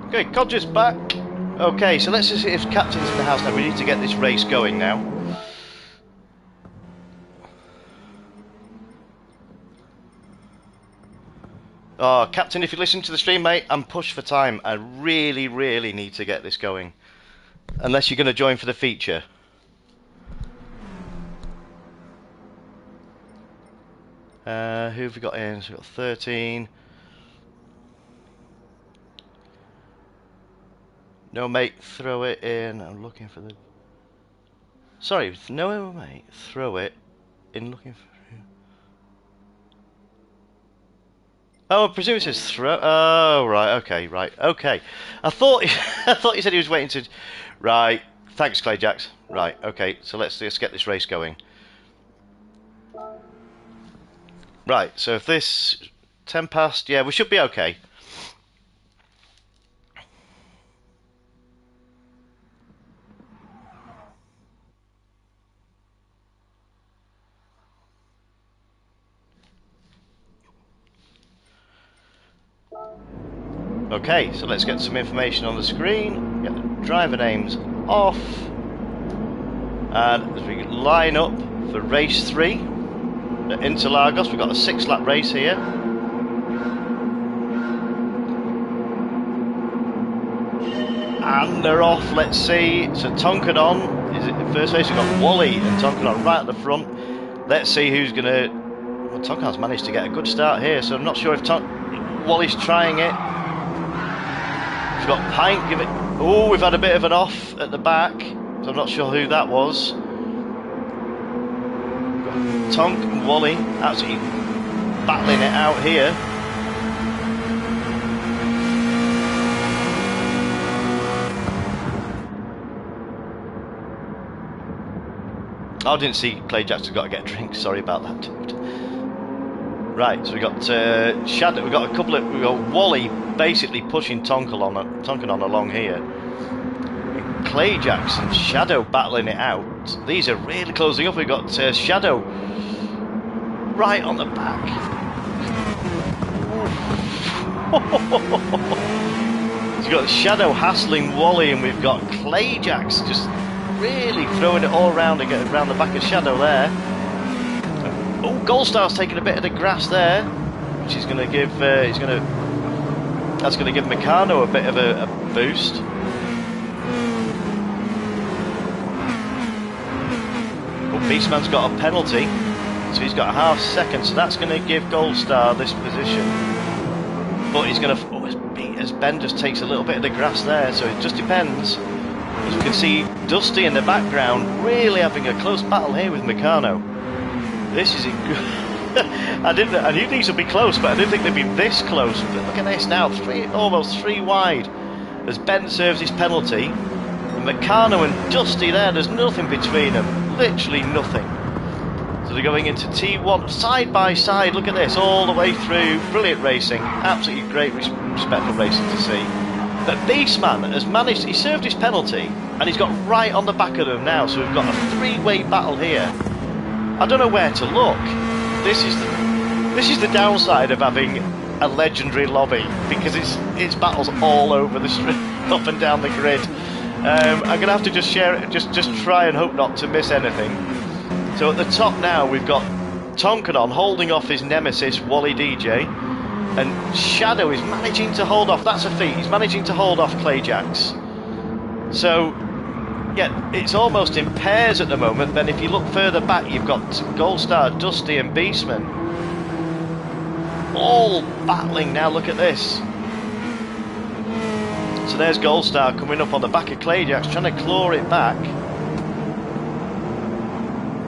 Okay, Codger's back. Okay, so let's just see if Captain's in the house now. We need to get this race going now. Oh, Captain, if you listen to the stream, mate, I'm pushed for time. I really, really need to get this going. Unless you're going to join for the feature. Who have we got in? So we've got 13. No, mate, throw it in. I'm looking for the... Sorry, no, mate, throw it in looking for... Oh, I presume it says throw... Oh, right, okay, right, okay. I thought I thought you said he was waiting to... Right, thanks, Clajax. Right, okay, so let's get this race going. Right, so if this... 10 past, yeah, we should be okay. Okay, so let's get some information on the screen. Get the driver names off. And as we line up for race 3 at Interlagos, we've got a 6-lap race here. And they're off, let's see. So Tonkanon is it the first race. We've got Wally and Tonkanon right at the front. Let's see who's going to... Well, Tonkanon's managed to get a good start here, so I'm not sure if Wally's trying it. We've got Pint, give it... Oh, we've had a bit of an off at the back, so I'm not sure who that was. We've got Tonk and Wally absolutely battling it out here. I didn't see Clajax has got to get a drink, sorry about that, dude. Right, so we got Shadow. We got a couple of. We got Wally basically pushing Tonkanon along here. Clajax and Shadow battling it out. These are really closing up. We got Shadow right on the back. We've got Shadow hassling Wally, and we've got Clajax just really throwing it all around and getting around the back of Shadow there. Oh, Goldstar's taking a bit of the grass there, which is going to give that's going to give Meccano a bit of a boost. Well, Beastman's got a penalty. So he's got a half second, so that's going to give Gold Star this position. But he's going to, as Ben just takes a little bit of the grass there, so it just depends. As you can see, Dusty in the background really having a close battle here with Meccano. This is I knew these would be close, but I didn't think they'd be this close. But look at this now, almost three wide as Ben serves his penalty. And Meccano and Dusty there's nothing between them, literally nothing. So they're going into T1 side by side. Look at this, all the way through. Brilliant racing, absolutely great, respectful racing to see. But Beastman has managed, he served his penalty and he's got right on the back of them now. So we've got a three-way battle here. I don't know where to look. This is the downside of having a legendary lobby, because it's battles all over the street, up and down the grid. I'm going to have to just share it, just try and hope not to miss anything. So at the top now we've got Tonkanon holding off his nemesis Wally DJ, and Shadow is managing to hold off, that's a feat, he's managing to hold off Clajax. So yeah, it's almost in pairs at the moment. Then if you look further back, you've got Gold Star, Dusty and Beastman all battling now. Look at this. So there's Gold Star coming up on the back of Clajax, trying to claw it back.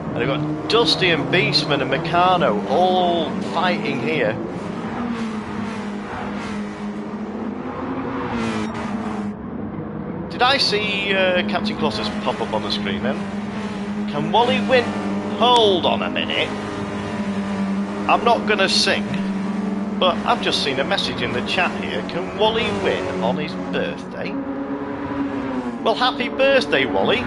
And we've got Dusty and Beastman and Meccano all fighting here. Did I see Captain Colossus pop up on the screen then? Can Wally win? Hold on a minute. I'm not going to sing, but I've just seen a message in the chat here. Can Wally win on his birthday? Well, happy birthday, Wally.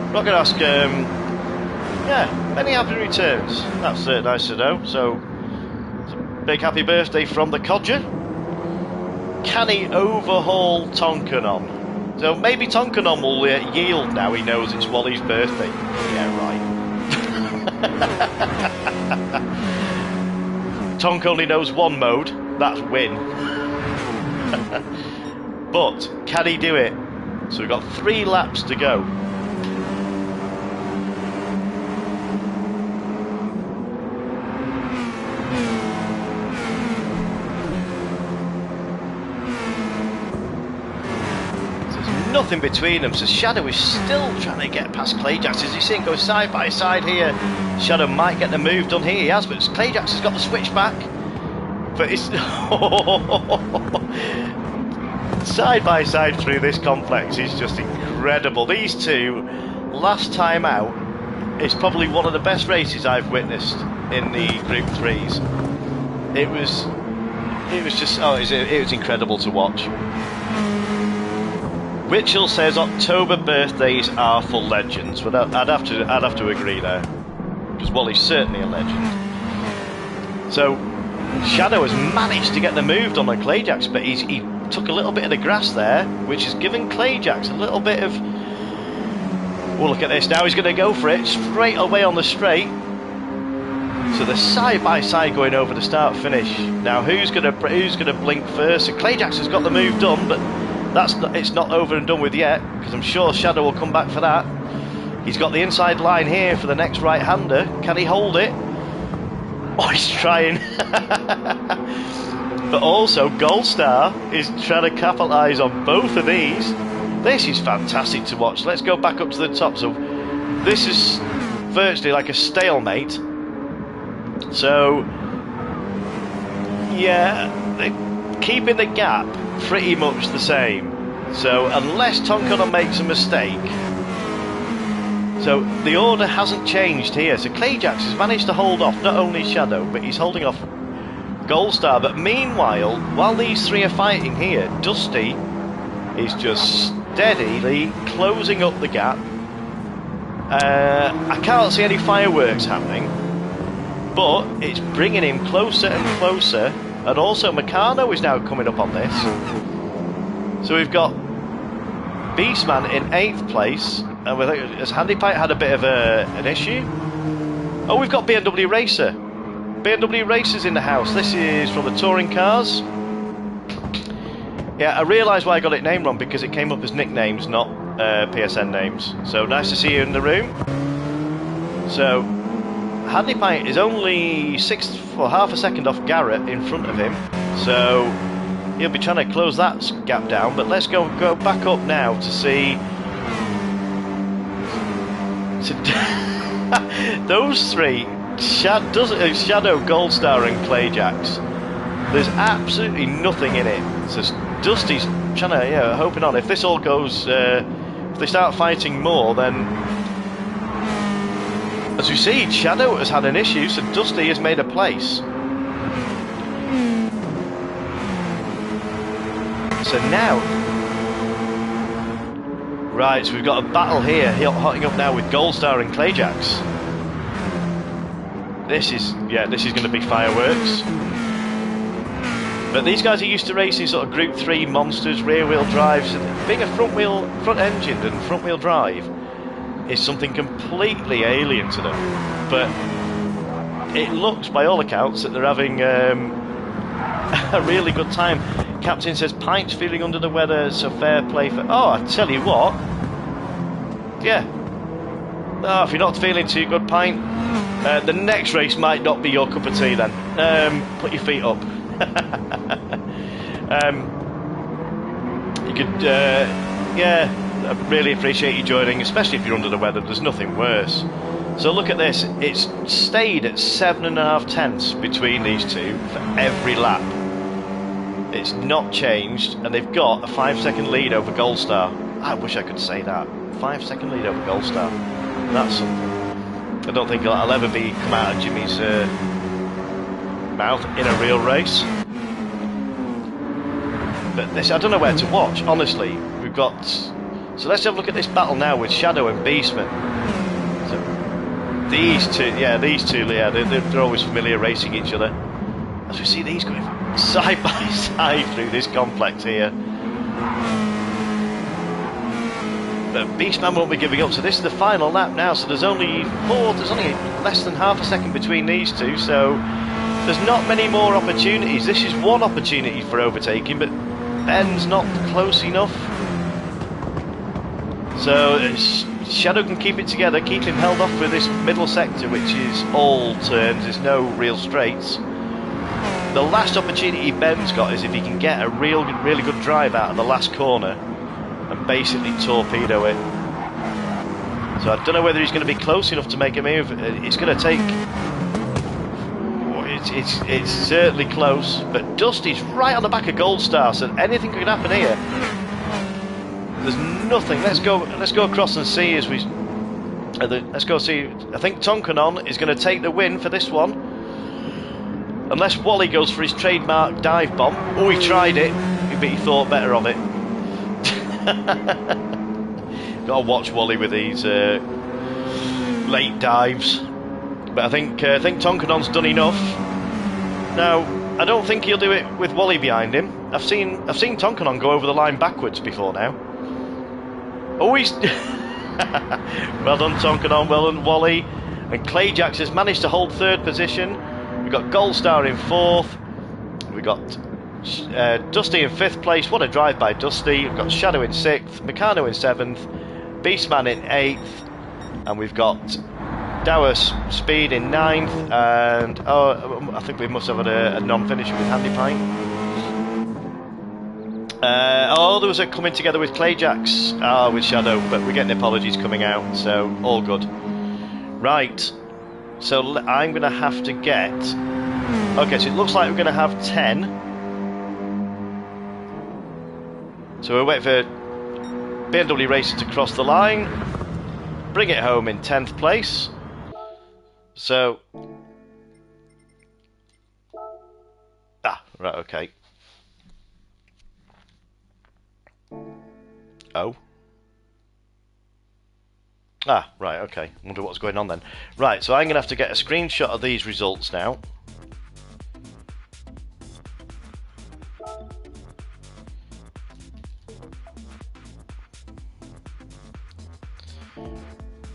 I'm not going to ask, yeah, many happy returns. That's nice to know. So, it's a big happy birthday from the Codger. Can he overhaul Tonkanon? So maybe Tonkanon will yield now he knows it's Wally's birthday. Yeah, right. Tonk only knows one mode, that's win. But can he do it? So we've got 3 laps to go. Nothing between them, so Shadow is still trying to get past Clajax. As you see him go side by side here, Shadow might get the move done here. He has, but Clajax has got the switch back. But it's side by side through this complex is just incredible. These two, last time out, is probably one of the best races I've witnessed in the Group 3s. It was just, it was incredible to watch. Witchell says October birthdays are for legends. Well, I'd have to agree there, because Wally's certainly a legend. So Shadow has managed to get the move done on Clajax, but he took a little bit of the grass there, which has given Clajax a little bit of. Oh, look at this! Now he's going to go for it straight away on the straight. So they're side by side going over the start finish. Now who's going to blink first? So Clajax has got the move done, but it's not over and done with yet, because I'm sure Shadow will come back for that. He's got the inside line here for the next right-hander. Can he hold it? Oh, he's trying. But also Gold Star is trying to capitalise on both of these. This is fantastic to watch. Let's go back up to the top. So this is virtually like a stalemate. So yeah, they're keeping the gap pretty much the same. So unless Tonkanon makes a mistake, so the order hasn't changed here. So Clajax has managed to hold off not only Shadow, but he's holding off Gold Star. But meanwhile, while these three are fighting here, Dusty is just steadily closing up the gap. I can't see any fireworks happening, but it's bringing him closer and closer. And also Meccano is now coming up on this. So we've got Beastman in 8th place. And has Handypipe had a bit of an issue? Oh, we've got BMW Racer. BMW Racer's in the house. This is from the touring cars. Yeah, I realised why I got it named wrong, because it came up as nicknames, not PSN names. So nice to see you in the room. So Hadley Pint is only half a second off Garrett in front of him, so he'll be trying to close that gap down. But let's go back up now to see. Those three, Shadow, Goldstar and Clajax, there's absolutely nothing in it. So Dusty's trying to, hoping on. If this all goes, if they start fighting more, then as you see, Shadow has had an issue, so Dusty has made a place. So now, right, so we've got a battle here, hotting up now with Goldstar and Clajax. This is going to be fireworks. But these guys are used to racing sort of Group 3 monsters, rear-wheel drives. Being a front-engined and front-wheel drive is something completely alien to them. But it looks, by all accounts, that they're having a really good time. Captain says Pint's feeling under the weather, so fair play for. Oh, I tell you what. Yeah. Oh, if you're not feeling too good, Pint, the next race might not be your cup of tea. Then put your feet up. You could, I really appreciate you joining, especially if you're under the weather. There's nothing worse. So look at this. It's stayed at 7.5 tenths between these two for every lap. It's not changed, and they've got a 5-second lead over Goldstar. I wish I could say that. 5-second lead over Goldstar. That's something. I don't think I'll ever come out of Jimmy's mouth in a real race. But this, I don't know where to watch, honestly. We've got. So let's have a look at this battle now with Shadow and Beastman. So these two, they're always familiar racing each other. As we see these going side by side through this complex here. But Beastman won't be giving up, so this is the final lap now, so there's only less than half a second between these two, so there's not many more opportunities. This is one opportunity for overtaking, but Ben's not close enough. So Shadow can keep it together, keep him held off with this middle sector, which is all turns, there's no real straights. The last opportunity Ben's got is if he can get a really good drive out of the last corner and basically torpedo it. So I don't know whether he's going to be close enough to make a move. It's going to take. It's certainly close, but Dusty's right on the back of Goldstar, so anything could happen here. There's nothing. Let's go across and see as we. Let's go see. I think Tonkanon is going to take the win for this one. Unless Wally goes for his trademark dive bomb. Oh, he tried it, but he thought better of it. Gotta watch Wally with these late dives. But I think Tonkanon's done enough. Now, I don't think he'll do it with Wally behind him. I've seen Tonkanon go over the line backwards before now. Oh, he's well done, Tonkanon. Well done, Wally. And Clajax has managed to hold third position. We've got Goldstar in fourth. We've got Dusty in fifth place. What a drive by Dusty. We've got Shadow in sixth. Meccano in seventh. Beastman in eighth. And we've got Dower Speed in ninth. And I think we must have had a non-finisher with Handy Pint. There was a coming together with Clajax. With Shadow. But we're getting apologies coming out. So all good. Right. So I'm going to have to get. Okay, so it looks like we're going to have 10. So we'll wait for BMW Racer to cross the line. Bring it home in 10th place. So. Right, okay. Oh. Right, okay. Wonder what's going on then. Right, so I'm going to have to get a screenshot of these results now.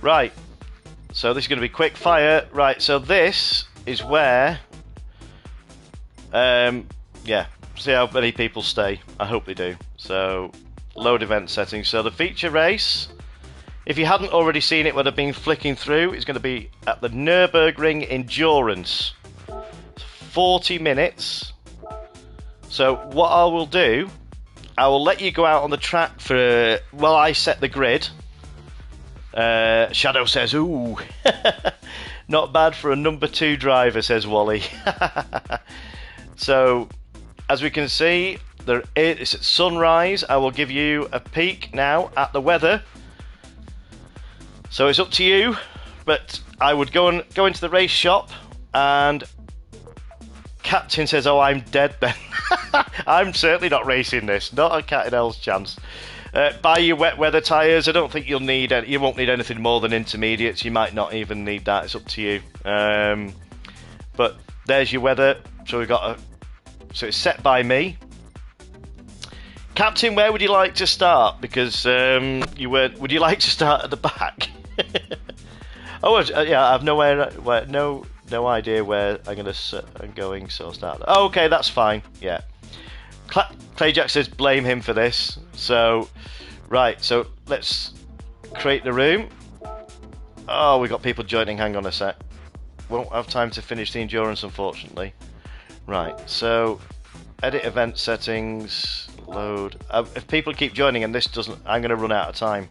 Right, so this is going to be quick fire. Right, so this is where... yeah, see how many people stay. I hope they do. So, load event settings. So the feature race If you hadn't already seen it, would have been flicking through. It's going to be at the Nürburgring Endurance. 40 minutes. So what I will do, I will let you go out on the track for while I set the grid. Shadow says, ooh. Not bad for a number 2 driver, says Wally. So, as we can see, it's at sunrise. I will give you a peek now at the weather. So it's up to you, but I would go into the race shop, and Captain says, oh, I'm dead then. I'm certainly not racing this, not a cat in hell's chance. Buy your wet weather tyres. I don't think you won't need anything more than intermediates. You might not even need that, it's up to you. But there's your weather. So so it's set by me. Captain, where would you like to start? Because would you like to start at the back? Oh yeah, I have no idea where I'm going, so I'll start. Oh, okay, that's fine. Yeah. Clajax says blame him for this. So, right, so let's create the room. Oh, we got people joining. Hang on a sec. Won't have time to finish the endurance, unfortunately. Right, so edit event settings, load. If people keep joining and this doesn't, I'm going to run out of time.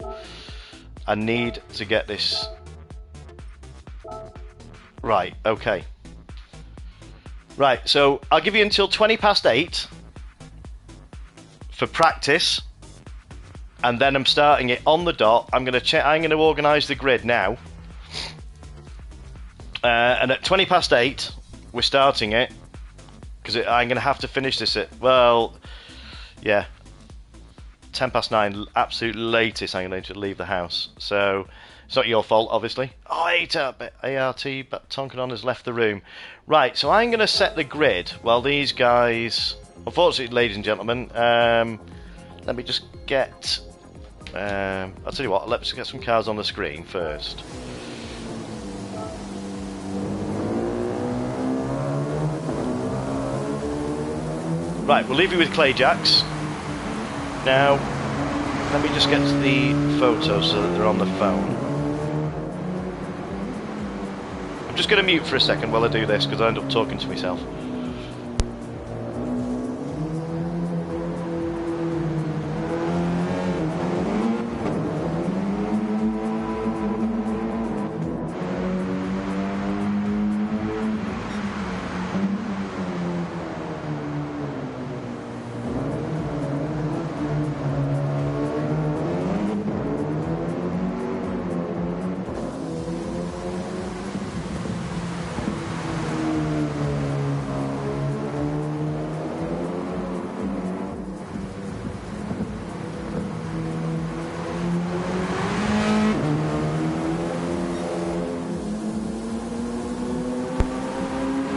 I need to get this. Right, okay. Right, so I'll give you until 8:20 for practice, and then I'm starting it on the dot. I'm going to organise the grid now, and at 8:20 we're starting it, because I'm going to have to finish this at, well, yeah, 9:10, absolute latest. I'm going to leave the house, so it's not your fault, obviously. Oh, ART, but Tonkanon has left the room. Right, so I'm going to set the grid while these guys. Unfortunately, ladies and gentlemen, let me just get. I'll tell you what. Let's get some cars on the screen first. Right, we'll leave you with Clajax. Now, let me just get the photos so that they're on the phone. I'm just going to mute for a second while I do this, because I end up talking to myself.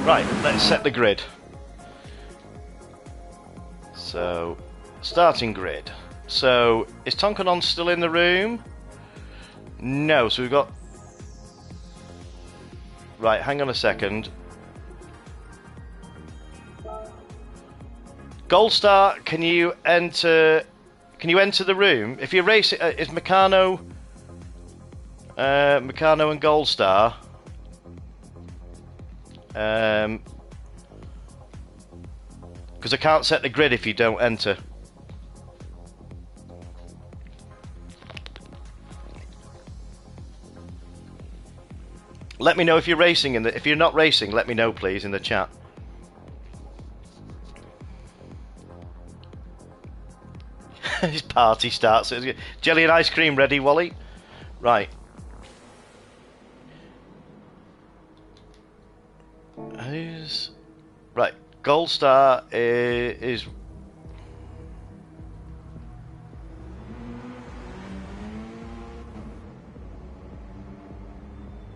Right, let's set the grid. So, starting grid. So, is Tonkanon still in the room? No, so we've got... Right, hang on a second. Goldstar, can you enter the room? If you're racing, is Meccano and Goldstar? Because I can't set the grid if you don't enter. Let me know if you're racing if you're not racing, let me know please in the chat. His party starts. Jelly and ice cream ready, Wally? Right. Right, Goldstar is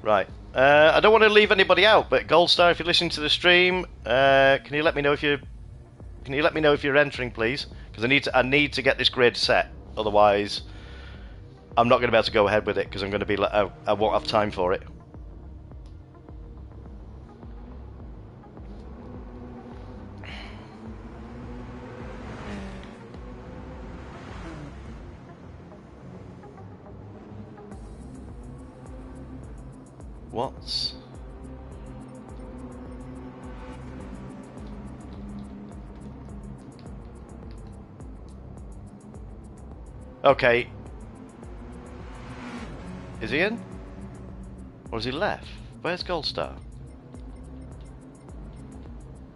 right. I don't want to leave anybody out, but Goldstar, if you're listening to the stream, can you let me know if you're entering, please? Because I need to get this grid set. Otherwise, I'm not going to be able to go ahead with it because I'm going to be I won't have time for it. What's... Okay. Is he in? Or has he left? Where's Gold Star?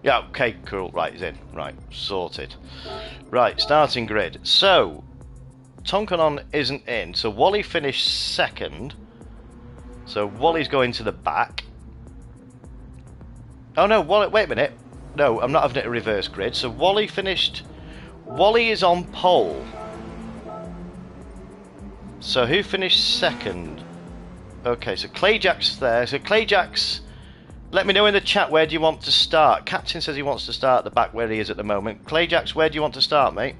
Yeah, okay, cool. Right, he's in. Right, sorted. Right, starting grid. So, Tonkanon isn't in. So, Wally finished second. So, Wally's going to the back. Oh, no, Wally... Wait a minute. No, I'm not having it a reverse grid. So, Wally finished... Wally is on pole. So, who finished second? Okay, so Clajax there. So, Clajax... Let me know in the chat, where do you want to start? Captain says he wants to start at the back where he is at the moment. Clajax, where do you want to start, mate?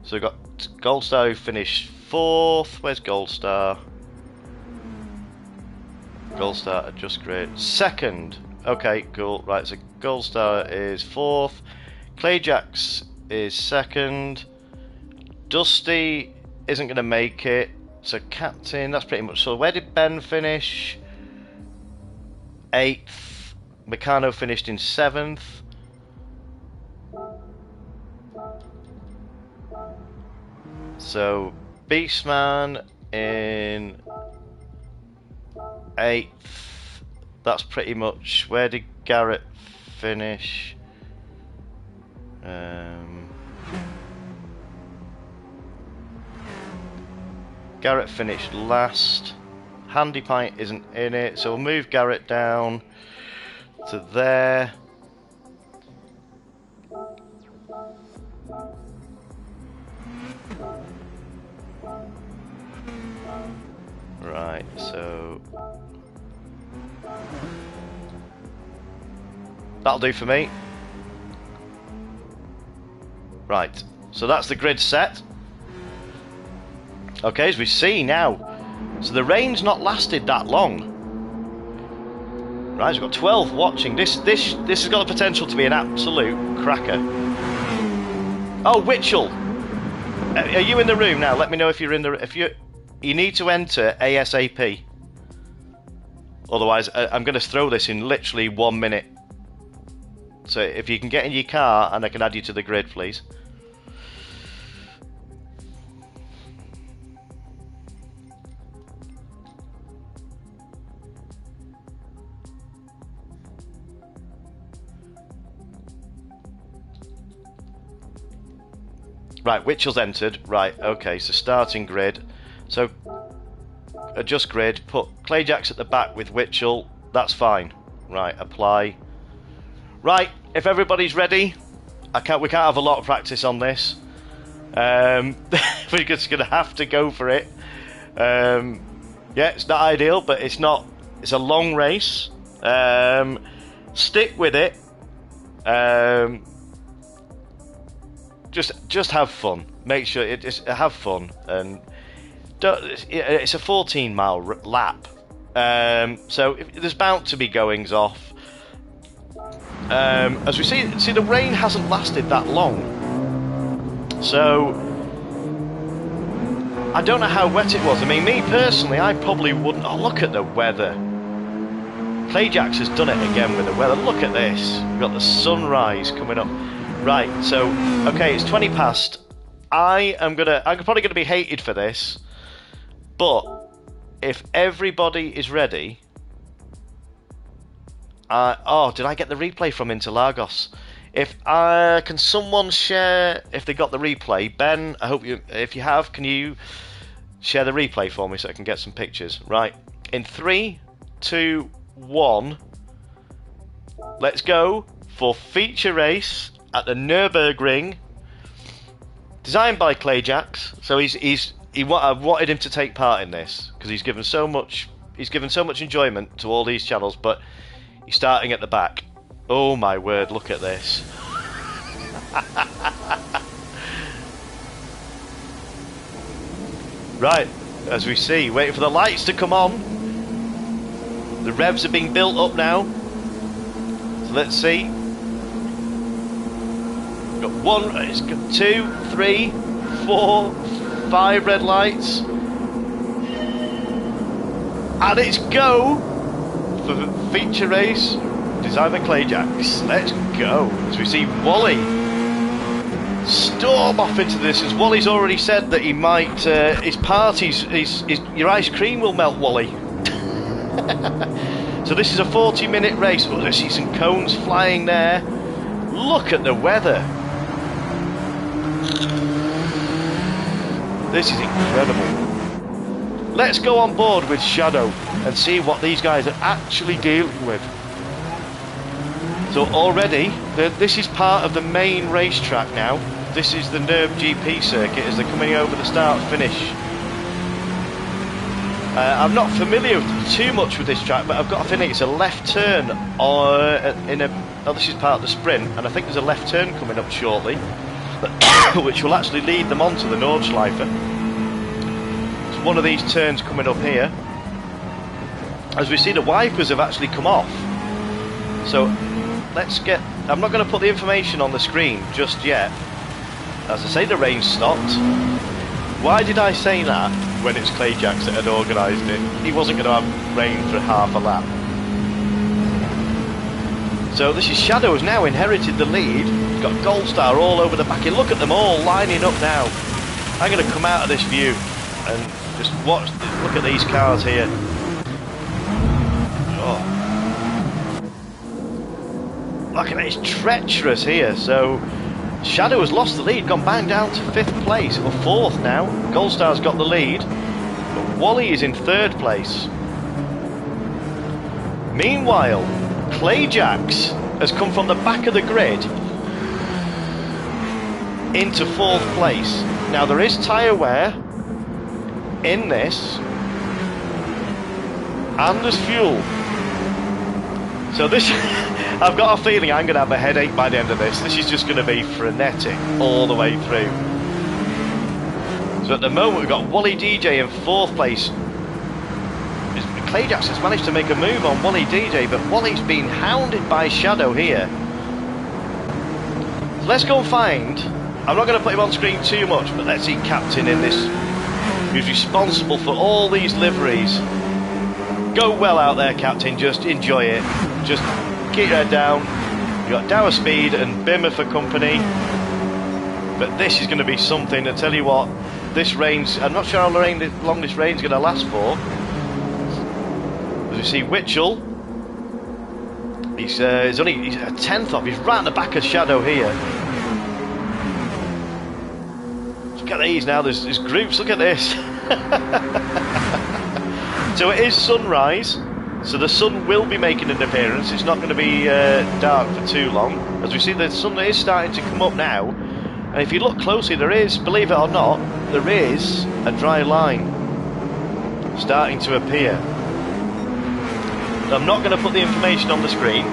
So we've got Goldstar who finished fourth. Where's Goldstar? Goldstar adjust grade. Second. Okay, cool. Right, so Goldstar is fourth. Clajax is second. Dusty isn't going to make it. So Captain, that's pretty much... So where did Ben finish? 8th. Meccano finished in 7th. So Beastman in 8th. That's pretty much... Where did Garrett finish? Garrett finished last. Handy Pint isn't in it, so we'll move Garrett down to there. Right, so that'll do for me. Right, so that's the grid set. Okay, as we see now, so the rain's not lasted that long. Right, we've got 12 watching. This has got the potential to be an absolute cracker. Oh, Witchell, are you in the room now? Let me know if you're in the. You need to enter ASAP. Otherwise, I'm going to throw this in literally 1 minute. So if you can get in your car and I can add you to the grid, please. Right, Witchell's entered. Right, okay, so starting grid. So, adjust grid, put Clajax at the back with Witchell. That's fine. Right, apply. Right, if everybody's ready, we can't have a lot of practice on this. We're just going to have to go for it. Yeah, it's not ideal, but it's not. It's a long race. Stick with it. Just have fun. Make sure have fun, and it's a 14-mile lap. So there's bound to be goings off. As we see the rain hasn't lasted that long, so I don't know how wet it was. I mean, me personally, I probably wouldn't. Oh, look at the weather. Clajax has done it again with the weather. Look at this. We've got the sunrise coming up. Right, so okay, it's 20 past. I'm probably gonna be hated for this, but if everybody is ready, oh, did I get the replay from Interlagos? Can someone share if they got the replay? Ben, I hope if you have, can you share the replay for me so I can get some pictures? Right, in 3, 2, 1, let's go for feature race at the Nürburgring, designed by Clajax. So I wanted him to take part in this because he's given so much enjoyment to all these channels, but he's starting at the back. Oh my word, look at this. Right, as we see, waiting for the lights to come on. The revs are being built up now. So let's see. Got 1, it's got 2, 3, 4, 5 red lights. And it's go for the feature race designed by Clajax. Let's go. As we see Wally storm off into this, as Wally's already said that he might, your ice cream will melt, Wally. So this is a 40-minute race, but I see some cones flying there. Look at the weather. This is incredible. Let's go on board with Shadow and see what these guys are actually dealing with. So already, this is part of the main racetrack now. This is the NERB GP circuit as they're coming over the start finish. I'm not familiar too much with this track, but I've got a feeling it's a left turn this is part of the sprint, and I think there's a left turn coming up shortly, which will actually lead them onto the Nordschleife. There's one of these turns coming up here. As we see, the wipers have actually come off. So let's get... I'm not going to put the information on the screen just yet. As I say, the rain stopped. Why did I say that when it's Clajax that had organised it? He wasn't going to have rain for half a lap. So this is Shadow has now inherited the lead. He's got Gold Star all over the back. And look at them all lining up now. I'm going to come out of this view and just watch. Look at these cars here. Oh. Look at it, it's treacherous here. So Shadow has lost the lead, gone bang down to 5th place, or 4th now. Gold Star's got the lead, but Wally is in 3rd place. Meanwhile, Clajax has come from the back of the grid into 4th place. Now there is tyre wear in this, and there's fuel. So this, I've got a feeling I'm going to have a headache by the end of this. This is just going to be frenetic all the way through. So at the moment we've got Wally DJ in 4th place. Clajax has managed to make a move on Wally DJ, but Wally's been hounded by Shadow here. So let's go and find... I'm not going to put him on screen too much, but let's see Captain in this, who's responsible for all these liveries. Go well out there, Captain, just enjoy it. Just keep your head down. You've got Dower Speed and Bimmer for company. But this is going to be something, I tell you what, this rain's... I'm not sure how long this rain's going to last for. As you see, Witchell, he's a 10th off, he's right at the back of Shadow here. Look at these now, there's groups, look at this. So it is sunrise, so the sun will be making an appearance. It's not going to be dark for too long. As we see, the sun is starting to come up now, and if you look closely, there is, believe it or not, there is a dry line starting to appear. I'm not going to put the information on the screen,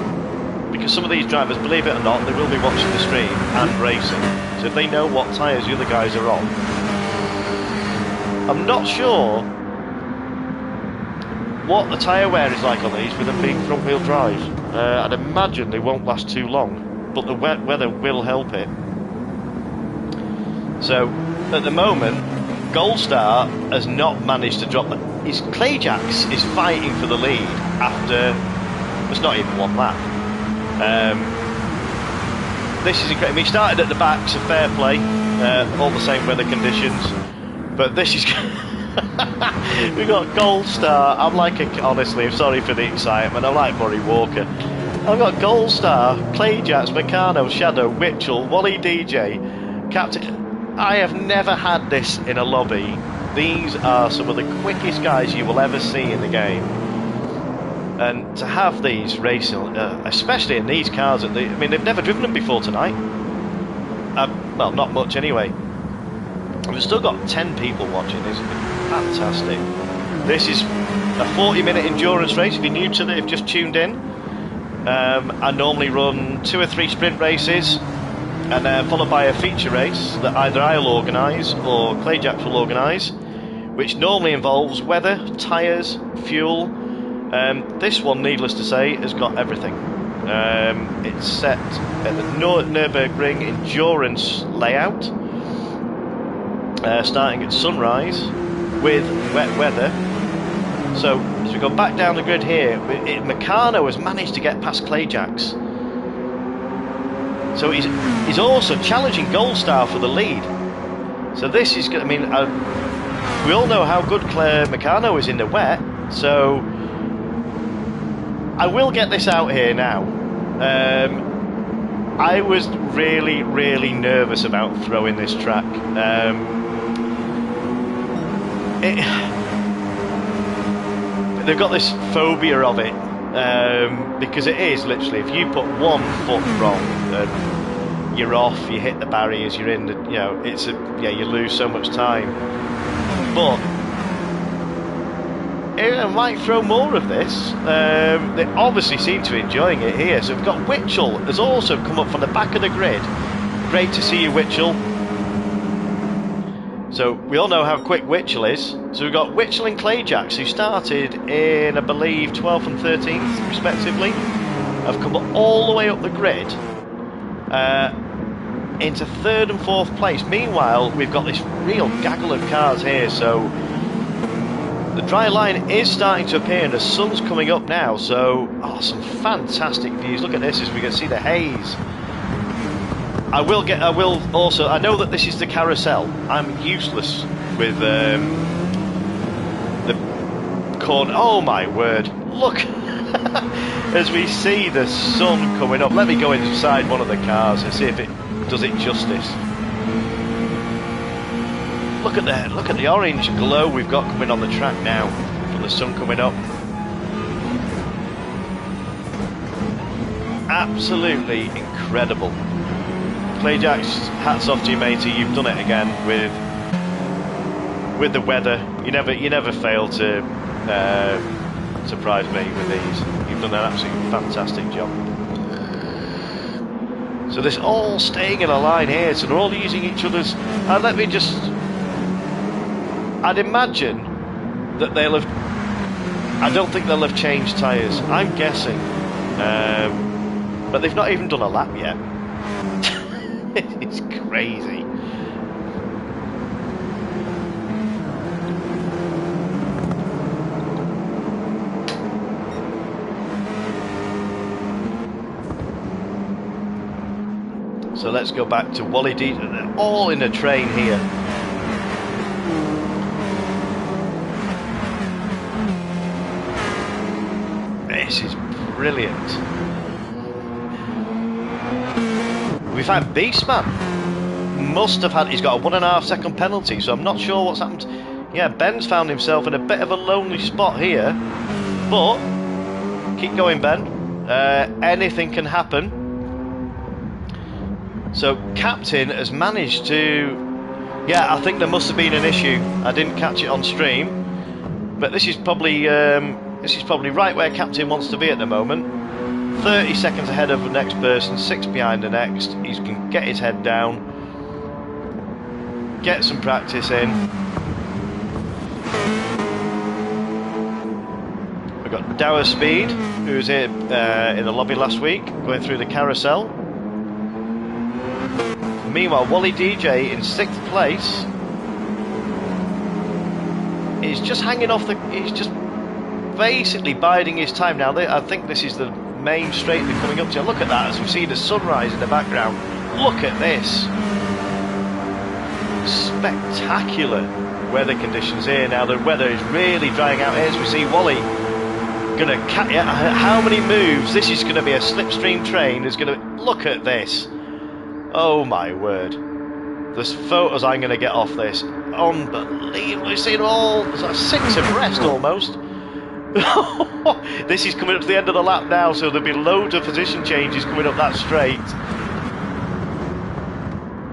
because some of these drivers, believe it or not, they will be watching the stream and racing, so if they know what tyres the other guys are on. I'm not sure what the tyre wear is like on these with them being front wheel drive. I'd imagine they won't last too long, but the wet weather will help it. So at the moment, Gold Star has not managed to drop the... Clajax is fighting for the lead after... It's not even one lap. This is incredible. He started at the back, so fair play. All the same weather conditions. But this is... We've got Gold Star. I'm like, honestly, I'm sorry for the excitement. I'm like Murray Walker. I've got Gold Star, Clajax, Meccano, Shadow, Witchell, Wally DJ, Captain... I have never had this in a lobby. These are some of the quickest guys you will ever see in the game. And to have these racing, especially in these cars, I mean, they've never driven them before tonight. Well, not much anyway. We've still got 10 people watching. This has been fantastic. This is a 40-minute endurance race. If you're new to it, if you've just tuned in, I normally run 2 or 3 sprint races, and followed by a feature race that either I'll organise or Clajax will organise, which normally involves weather, tyres, fuel. This one, needless to say, has got everything. It's set at the Nürburgring endurance layout. starting at sunrise with wet weather. So as we go back down the grid here, Meccano has managed to get past Clajax. So he's also challenging Gold Star for the lead. So this is, I mean, we all know how good Meccano is in the wet. So I will get this out here now. I was really, really nervous about throwing this track. They've got this phobia of it, because it is literally, if you put 1 foot wrong, you're off, you hit the barriers, you're in the, you know, you lose so much time. But I might throw more of this. They obviously seem to be enjoying it here. So we've got Witchell has also come up from the back of the grid. Great to see you, Witchell. So we all know how quick Witchell is. So we've got Witchell and Clajax, who started in, I believe, 12th and 13th respectively, have come all the way up the grid into 3rd and 4th place. Meanwhile, we've got this real gaggle of cars here. So the dry line is starting to appear and the sun's coming up now. So, some fantastic views. Look at this as we can see the haze. I will also, I know that this is the carousel. I'm useless with the corner. Oh my word, look. As we see the sun coming up. Let me go inside one of the cars and see if it does it justice. Look at the orange glow we've got coming on the track now from the sun coming up. Absolutely incredible. Clajax, hats off to you, matey. You've done it again with the weather. You never fail to surprise me with these. You've done an absolutely fantastic job. So this all staying in a line here, so they're all using each other's. Let me just. I'd imagine that they'll have. I don't think they'll have changed tyres. I'm guessing, but they've not even done a lap yet. It's crazy. So let's go back to Wally D. They're all in a train here. This is brilliant. We've had Beastman. Must have had. He's got a 1.5 second penalty, so I'm not sure what's happened. Yeah, Ben's found himself in a bit of a lonely spot here, but keep going, Ben. Anything can happen. So Captain has managed to. Yeah, I think there must have been an issue. I didn't catch it on stream, but this is probably right where Captain wants to be at the moment. 30 seconds ahead of the next person, 6 behind the next. He can get his head down, get some practice in. We've got Dower Speed, who was here in the lobby last week, going through the carousel. Meanwhile, Wally DJ in 6th place is just hanging off the. He's just basically biding his time now. I think this is the main straight they're coming up to. Look at that as we see the sunrise in the background. Look at this. Spectacular weather conditions here now. The weather is really drying out here as we see Wally gonna how many moves. This is going to be a slipstream train. Is going to look at this. Oh my word. There's photos I'm going to get off this. Unbelievable. We've seen all 6 abreast almost. This is coming up to the end of the lap now, so there'll be loads of position changes coming up that straight.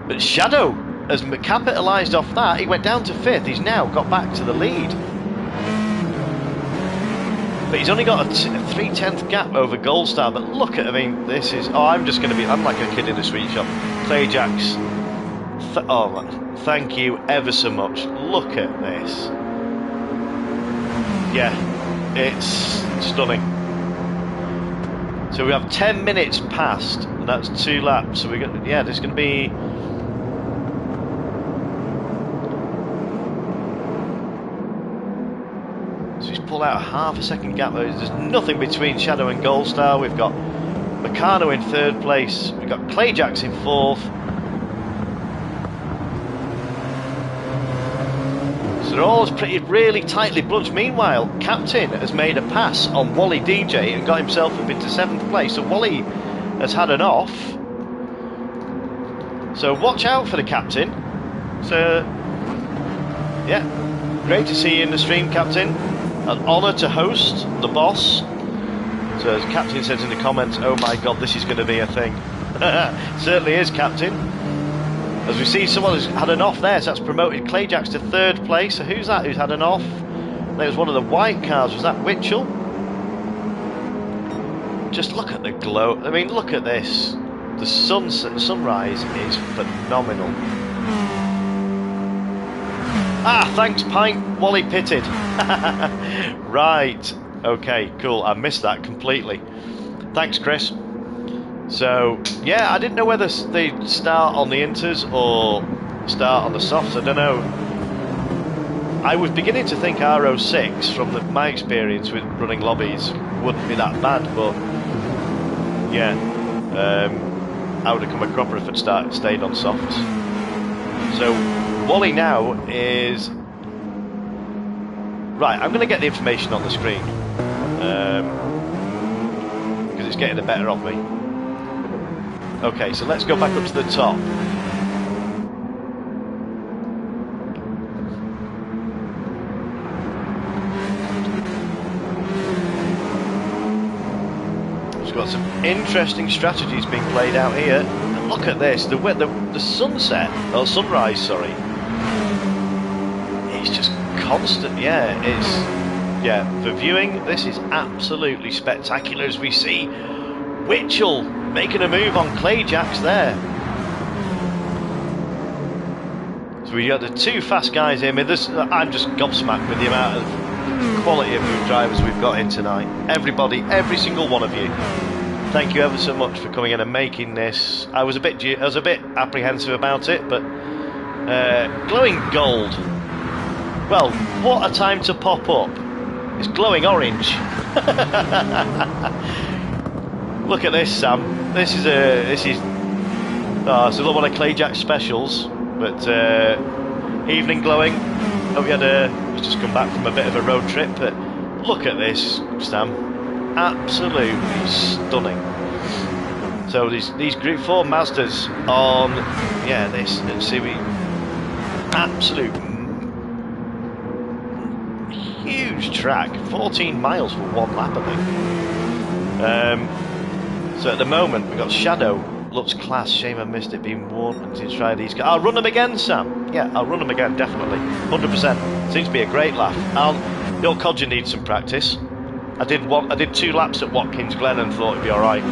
But Shadow has capitalised off that. He went down to 5th. He's now got back to the lead. But he's only got a 3/10 gap over Gold Star. But look at, I mean, this is. Oh, I'm like a kid in a sweet shop. Clajax. Thank you ever so much. Look at this. Yeah. It's stunning. So we have 10 minutes past, and that's 2 laps. So there's going to be pull out a half a second gap. There's nothing between Shadow and Gold Star. We've got Meccano in 3rd place. We've got Clajax in 4th. So they're all really tightly bunched. Meanwhile, Captain has made a pass on Wally DJ and got himself up into 7th place. So Wally has had an off. So watch out for the Captain. So, yeah, great to see you in the stream, Captain. An honour to host the boss. So as Captain says in the comments, oh my god, this is going to be a thing. Certainly is, Captain. As we see, someone has had an off there, so that's promoted Clajax to 3rd place. So who's that who's had an off? I think it was one of the white cars. Was that Witchell? Just look at the glow. I mean, look at this. The sunrise is phenomenal. Ah, thanks, Pint. Wally pitted. Right. Okay, cool. I missed that completely. Thanks, Chris. So, yeah, I didn't know whether they'd start on the inters or start on the softs. I don't know. I was beginning to think RO6, from my experience with running lobbies, wouldn't be that bad, but yeah, I would have come a cropper if I'd stayed on softs. So, Wally now is... Right, I'm going to get the information on the screen, because it's getting the better of me. Okay, so let's go back up to the top. We've got some interesting strategies being played out here. And look at this, the sunset, or sunrise, sorry. It's just constant, yeah, for viewing, this is absolutely spectacular as we see Witchell making a move on Clajax there. So we got the 2 fast guys here. I mean, I'm just gobsmacked with the amount of quality of drivers we've got in tonight. Everybody, every single one of you. Thank you ever so much for coming in and making this. I was a bit apprehensive about it, but glowing gold. Well, what a time to pop up. It's glowing orange. Look at this, Sam. This is it's another one of Clajax specials, but evening glowing. Hope you had just come back from a bit of a road trip, but look at this, Sam. Absolutely stunning. So these Group 4 Mazdas on, yeah, this, let's see, absolute huge track, 14 miles for 1 lap, I think. So at the moment we've got Shadow, looks class, shame I missed it being warned to try these cars. I'll run them again, Sam. Yeah, I'll run them again, definitely, 100%. Seems to be a great laugh. The old Codger needs some practice. I did 2 laps at Watkins Glen and thought it'd be alright.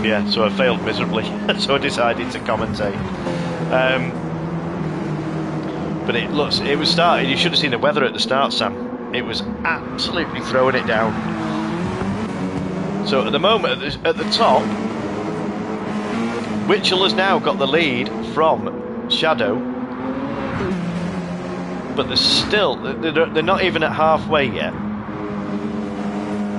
Yeah, so I failed miserably, so I decided to commentate. But it was starting. You should have seen the weather at the start, Sam. It was absolutely throwing it down. So at the moment, at the top, Witchell has now got the lead from Shadow, but they're not even at halfway yet.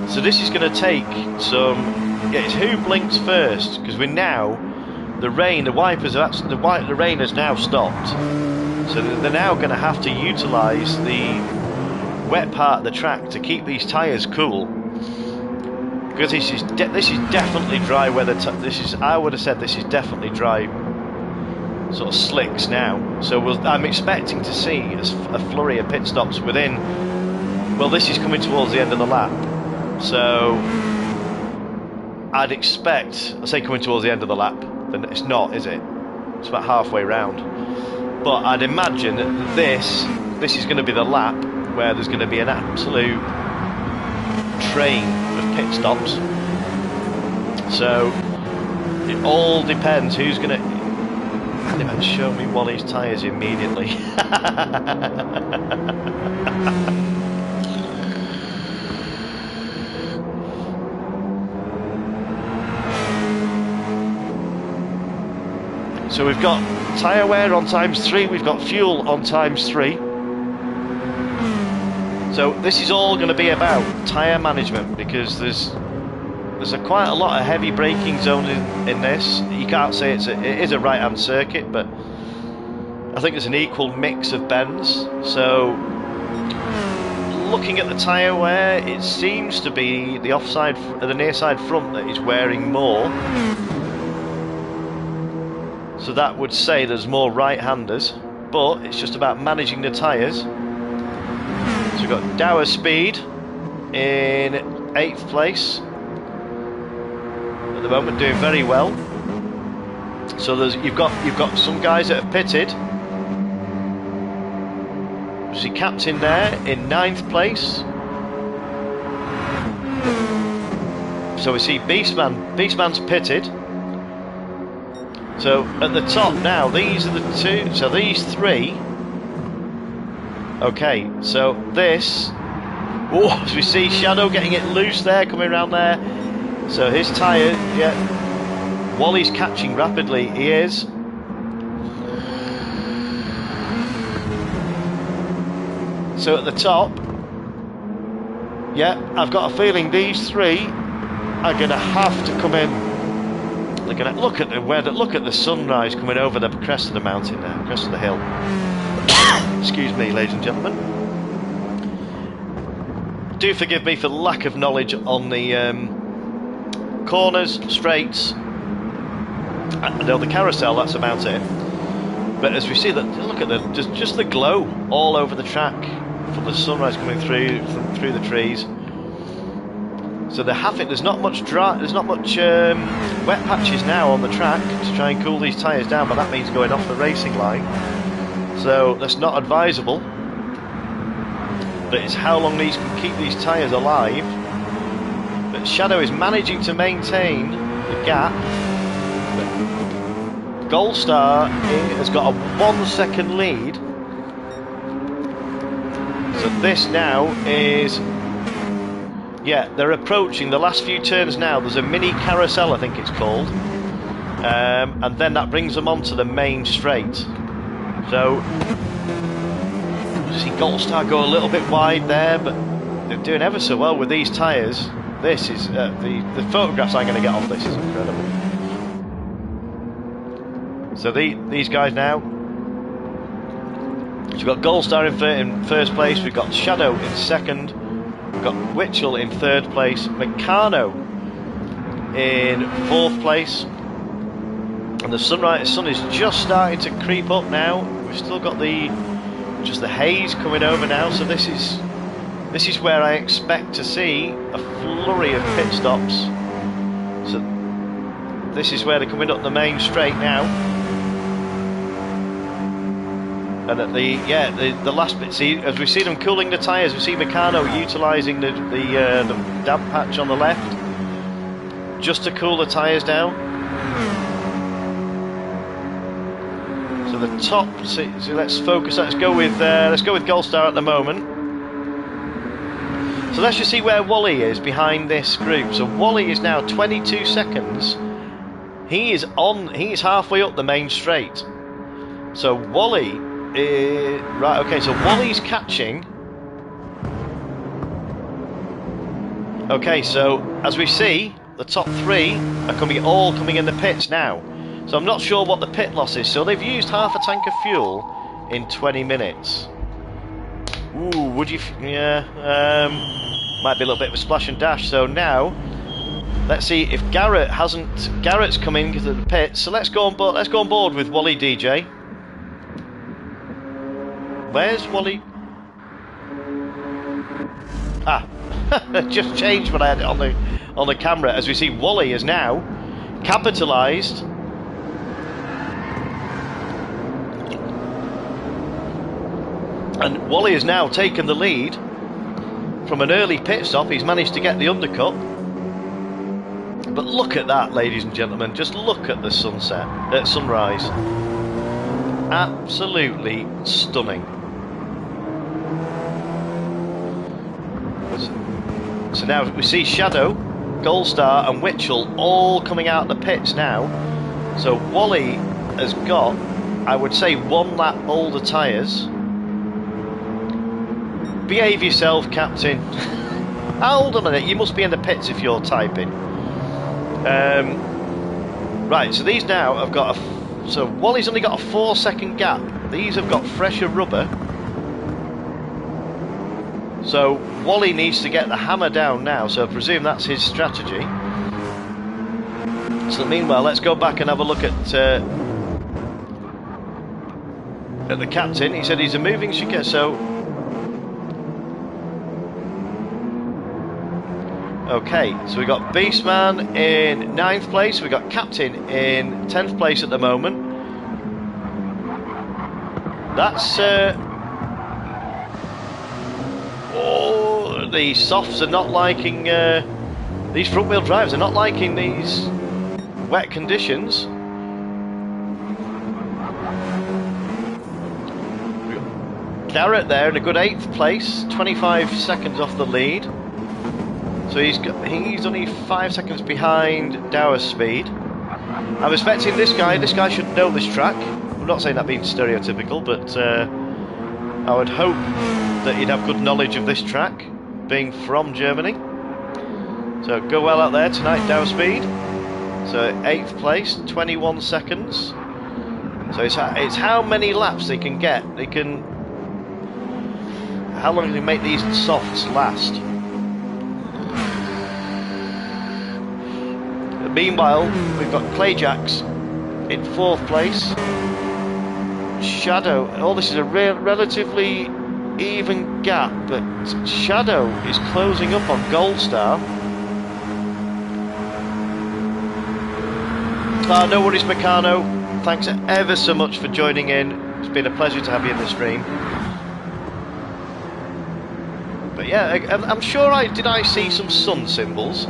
So this is going to take some. Yeah, it's who blinks first, because we're now the rain has now stopped. So they're now going to have to utilise the wet part of the track to keep these tyres cool. Because this is definitely dry weather. I would have said this is definitely dry, sort of slicks now. So I'm expecting to see a flurry of pit stops within. Well, this is coming towards the end of the lap, so I'd expect. I say coming towards the end of the lap, then it's not, is it? It's about halfway round. But I'd imagine that this is going to be the lap where there's going to be an absolute train of pit stops. So it all depends who's going to. They might show me Wally's tyres immediately. So we've got tyre wear on ×3, we've got fuel on ×3. So this is all going to be about tyre management, because there's quite a lot of heavy braking zones in this. You can't say it is a right-hand circuit, but I think there's an equal mix of bends. So looking at the tyre wear, it seems to be the the near side front that is wearing more. So that would say there's more right-handers, but it's just about managing the tyres. So we've got Dower Speed in 8th place at the moment, doing very well. So you've got some guys that have pitted. You see Captain there in 9th place. So we see Beastman's pitted. So at the top now, these are the two. So these three. Okay, so this. Oh, as we see Shadow getting it loose there, coming around there. So his tyre, yeah. Wally's catching rapidly. He is. So at the top, yeah, I've got a feeling these three are going to have to come in. They're going to look at the weather. Look at the sunrise coming over the crest of the mountain now, crest of the hill. Excuse me, ladies and gentlemen. Do forgive me for lack of knowledge on the corners, straights. I know the carousel. That's about it. But as we see that, look at just the glow all over the track from the sunrise coming through the trees. So there's not much wet patches now on the track to try and cool these tyres down, but that means going off the racing line. So that's not advisable. But it's how long these can keep these tyres alive. But Shadow is managing to maintain the gap. Gold Star has got a 1 second lead. So this now is, yeah, they're approaching the last few turns now. There's a mini carousel, I think it's called, and then that brings them onto the main straight. So you see Gold Star go a little bit wide there, but they're doing ever so well with these tyres. This is the photographs I'm going to get off this is incredible. So these guys now. So we've got Gold Star in first place. We've got Shadow in second. We've got Witchell in third place. Meccano in 4th place. And the sun is just starting to creep up now. We've still got just the haze coming over now. So this is where I expect to see a flurry of pit stops. So this is where they're coming up the main straight now. And at the last bit, see, as we see them cooling the tyres, we see Meccano utilising the damp patch on the left just to cool the tyres down. So the top, so let's focus. Let's go with Gold Star at the moment. So let's just see where Wally is behind this group. So Wally is now 22 seconds. He is halfway up the main straight. So Wally. Right, okay, so Wally's catching. Okay, so as we see, the top three are all coming in the pits now. So I'm not sure what the pit loss is. So they've used half a tank of fuel in 20 minutes. Ooh, would you? Yeah, might be a little bit of a splash and dash. So now, let's see if Garrett's come in because of the pits. So let's go on board with Wally DJ. Where's Wally? Ah, just changed when I had it on the camera. As we see, Wally is now capitalised. And Wally has now taken the lead from an early pit stop. He's managed to get the undercut. But look at that, ladies and gentlemen. Just look at the sunrise. Absolutely stunning. So now we see Shadow, Gold Star and Witchell all coming out the pits now. So Wally has got, I would say, 1 lap older tyres. Behave yourself, Captain. Hold on a minute, you must be in the pits if you're typing. Right, so these now have got a... So Wally's only got a 4-second gap. These have got fresher rubber. So Wally needs to get the hammer down now, so I presume that's his strategy. So meanwhile, let's go back and have a look at the captain. He said he's a moving chicane, so... Okay, so we got Beastman in 9th place, we got Captain in 10th place at the moment. That's... Oh, the softs are not liking... these front-wheel drives are not liking these wet conditions. Garrett there in a good 8th place, 25 seconds off the lead. So he's only 5 seconds behind Dower's speed. I'm expecting this guy should know this track. I'm not saying that being stereotypical, but I would hope that he'd have good knowledge of this track, being from Germany. So go well out there tonight, Dower speed. So 8th place, 21 seconds. So it's how many laps they can get. How long can they make these softs last? Meanwhile, we've got Clajax in 4th place. Shadow. Oh, this is a relatively even gap, but Shadow is closing up on Gold Star. No worries, Meccano. Thanks ever so much for joining in. It's been a pleasure to have you in the stream. But yeah, I'm sure I see some sun symbols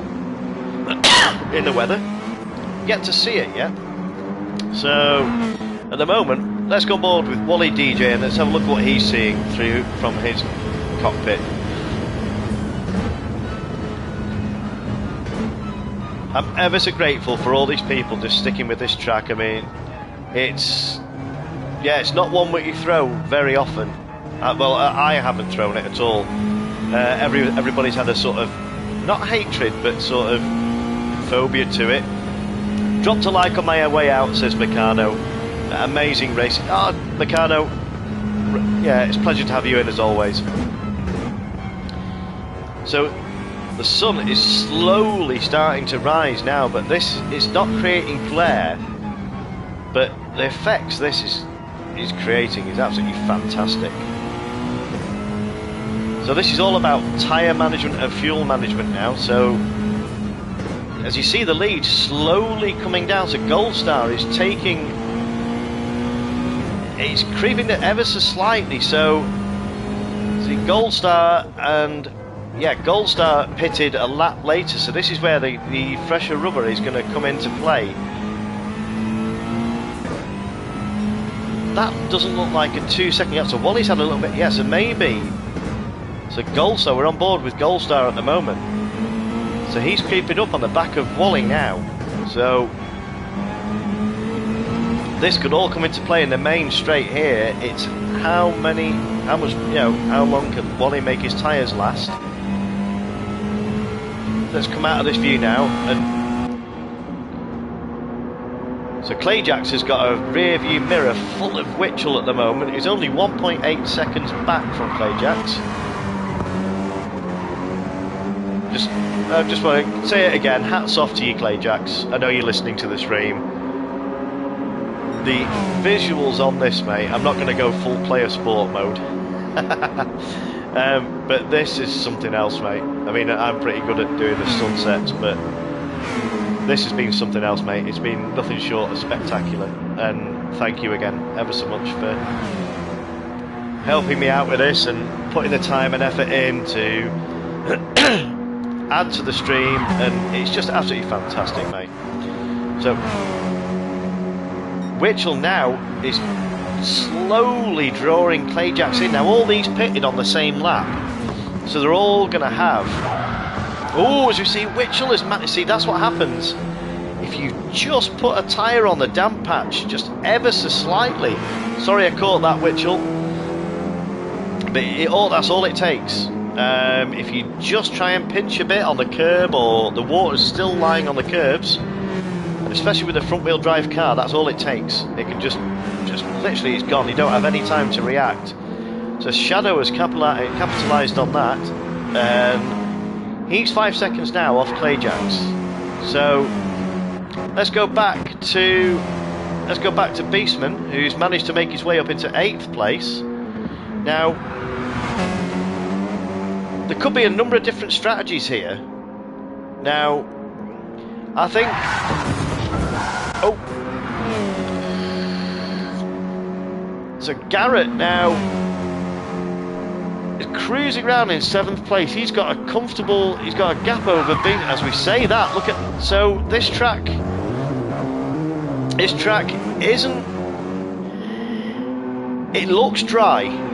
in the weather. Yet to see it yet. So at the moment, let's go on board with Wally DJ and let's have a look at what he's seeing from his cockpit. I'm ever so grateful for all these people just sticking with this track. I mean, it's not one that you throw very often. Well, I haven't thrown it at all. Everybody's had a sort of, not hatred, but sort of phobia to it. Dropped a like on my way out, says Meccano. Amazing race. Meccano, yeah, it's a pleasure to have you in as always. So the sun is slowly starting to rise now, but this is not creating glare, but the effects this is creating is absolutely fantastic. So this is all about tyre management and fuel management now. So as you see the lead slowly coming down, so Gold Star is it's creeping it ever so slightly. So see Gold Star and Gold Star pitted a lap later, so this is where the fresher rubber is going to come into play. That doesn't look like a 2-second gap, so Wally's had a little bit, so maybe. So Gold Star, we're on board with Gold Star at the moment. So he's creeping up on the back of Wally now. So this could all come into play in the main straight here. It's how long can Wally make his tyres last? Let's come out of this view now. And so Clajax has got a rear view mirror full of Witchell at the moment. He's only 1.8 seconds back from Clajax. Just want to say it again, hats off to you, Clajax. I know you're listening to the stream. The visuals on this, mate, I'm not going to go full player sport mode. But this is something else, mate. I mean, I'm pretty good at doing the sunsets, but this has been something else, mate. It's been nothing short of spectacular. And thank you again ever so much for helping me out with this and putting the time and effort in to add to the stream, and it's just absolutely fantastic, mate. So Witchell now is slowly drawing Clajax in. Now all these pitted on the same lap, so they're all going to have... Oh, as you see, Witchell is... See, that's what happens if you just put a tyre on the damp patch, just ever so slightly. Sorry I caught that, Witchell. But that's all it takes. If you just try and pinch a bit on the curb, or the water's still lying on the curbs, and especially with a front-wheel drive car, that's all it takes. It can just literally, it's gone. You don't have any time to react. So Shadow has capitalised on that, and he's 5 seconds now off Clajax. So let's go back to Beastman, who's managed to make his way up into 8th place. Now, there could be a number of different strategies here. Now, I think... Oh! So Garrett now is cruising around in 7th place. He's got a gap over Beastman, as we say that. Look at... So, this track isn't... It looks dry.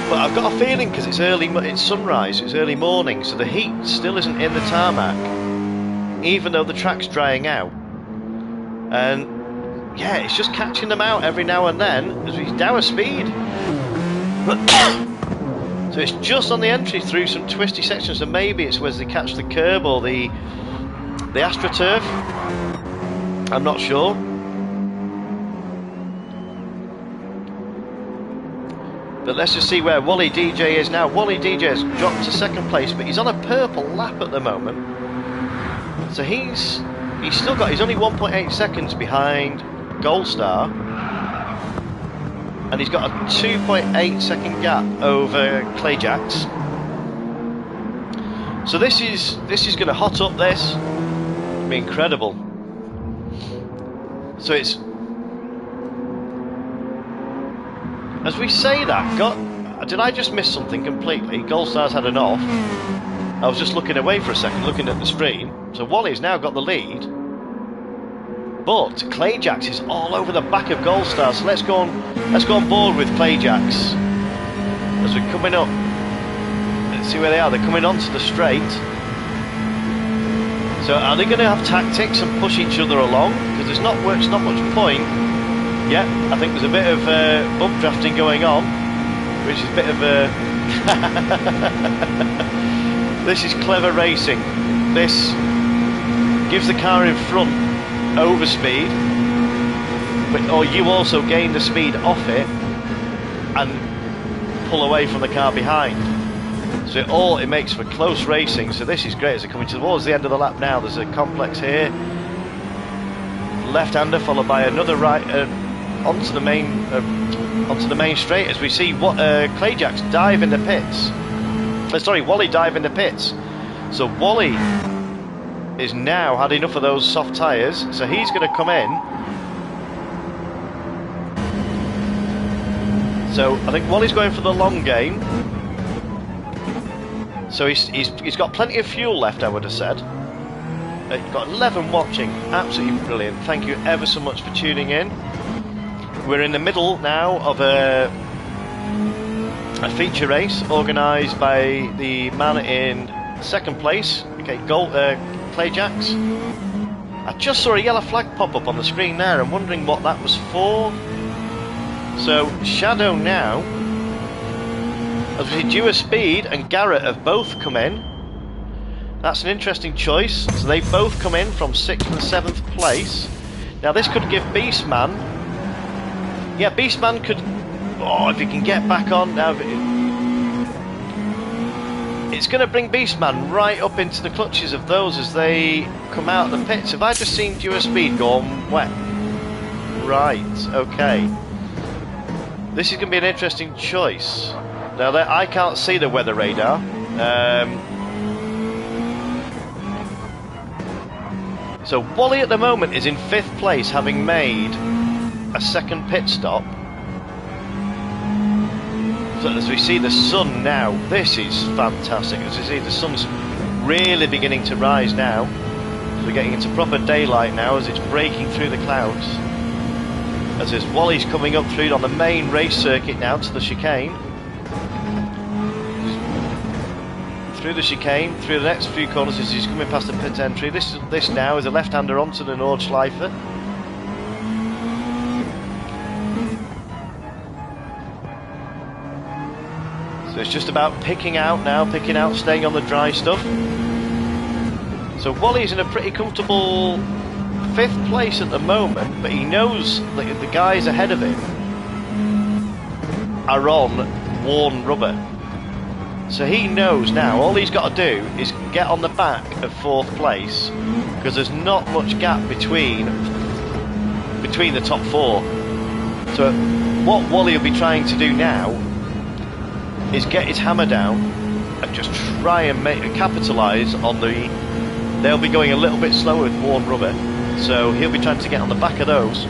But I've got a feeling, because it's sunrise, it's early morning, so the heat still isn't in the tarmac, even though the track's drying out. And yeah, it's just catching them out every now and then as we down a speed. So it's just on the entry through some twisty sections, so maybe it's where they catch the curb or the AstroTurf. I'm not sure. But let's just see where Wally DJ is now. Wally DJ has dropped to 2nd place, but he's on a purple lap at the moment. So he's only 1.8 seconds behind Goldstar, and he's got a 2.8 second gap over Clajax. So this is going to hot up this. It'll be incredible. So it's... As we say that, did I just miss something completely? Goldstar's had an off. I was just looking away for a second, looking at the stream. So Wally's now got the lead. But Clajax is all over the back of Goldstar. So let's go on board with Clajax. As we're coming up. Let's see where they are. They're coming onto the straight. So are they going to have tactics and push each other along? Because there's not much point. Yeah, I think there's a bit of bump drafting going on, which is a bit of a... This is clever racing. This gives the car in front overspeed, or you also gain the speed off it and pull away from the car behind. So it makes for close racing. So this is great as they're coming towards the end of the lap now. There's a complex here. Left-hander followed by another right... onto the main straight, as we see Clajax dive in the pits. Wally dive in the pits. So Wally is now had enough of those soft tyres, so he's going to come in. So I think Wally's going for the long game. So he's got plenty of fuel left, I would have said. Got 11 watching, absolutely brilliant. Thank you ever so much for tuning in. We're in the middle now of a feature race organised by the man in 2nd place, okay, Clajax. I just saw a yellow flag pop up on the screen there. I'm wondering what that was for. So Shadow now, as we see Dewar Speed and Garrett have both come in. That's an interesting choice. So they've both come in from 6th and 7th place. Now this could give Beastman... Yeah, Beastman could... Oh, if he can get back on now... It's going to bring Beastman right up into the clutches of those as they come out of the pits. Have I just seen Dewar Speed go on wet? Right, okay. This is going to be an interesting choice. Now, I can't see the weather radar. So Wally at the moment is in 5th place, having made a 2nd pit stop. So as we see the sun now, this is fantastic. As we see the sun's really beginning to rise now. So we're getting into proper daylight now as it's breaking through the clouds. As this Wally's coming up through on the main race circuit now to the chicane. Through the chicane, through the next few corners as he's coming past the pit entry. This now is a left-hander onto the Nordschleife. So it's just about picking out now, staying on the dry stuff. So Wally's in a pretty comfortable 5th place at the moment, but he knows that the guys ahead of him are on worn rubber. So he knows now, all he's got to do is get on the back of 4th place, because there's not much gap between the top 4. So what Wally will be trying to do now is get his hammer down and just try and capitalise on the... They'll be going a little bit slower with worn rubber, so he'll be trying to get on the back of those,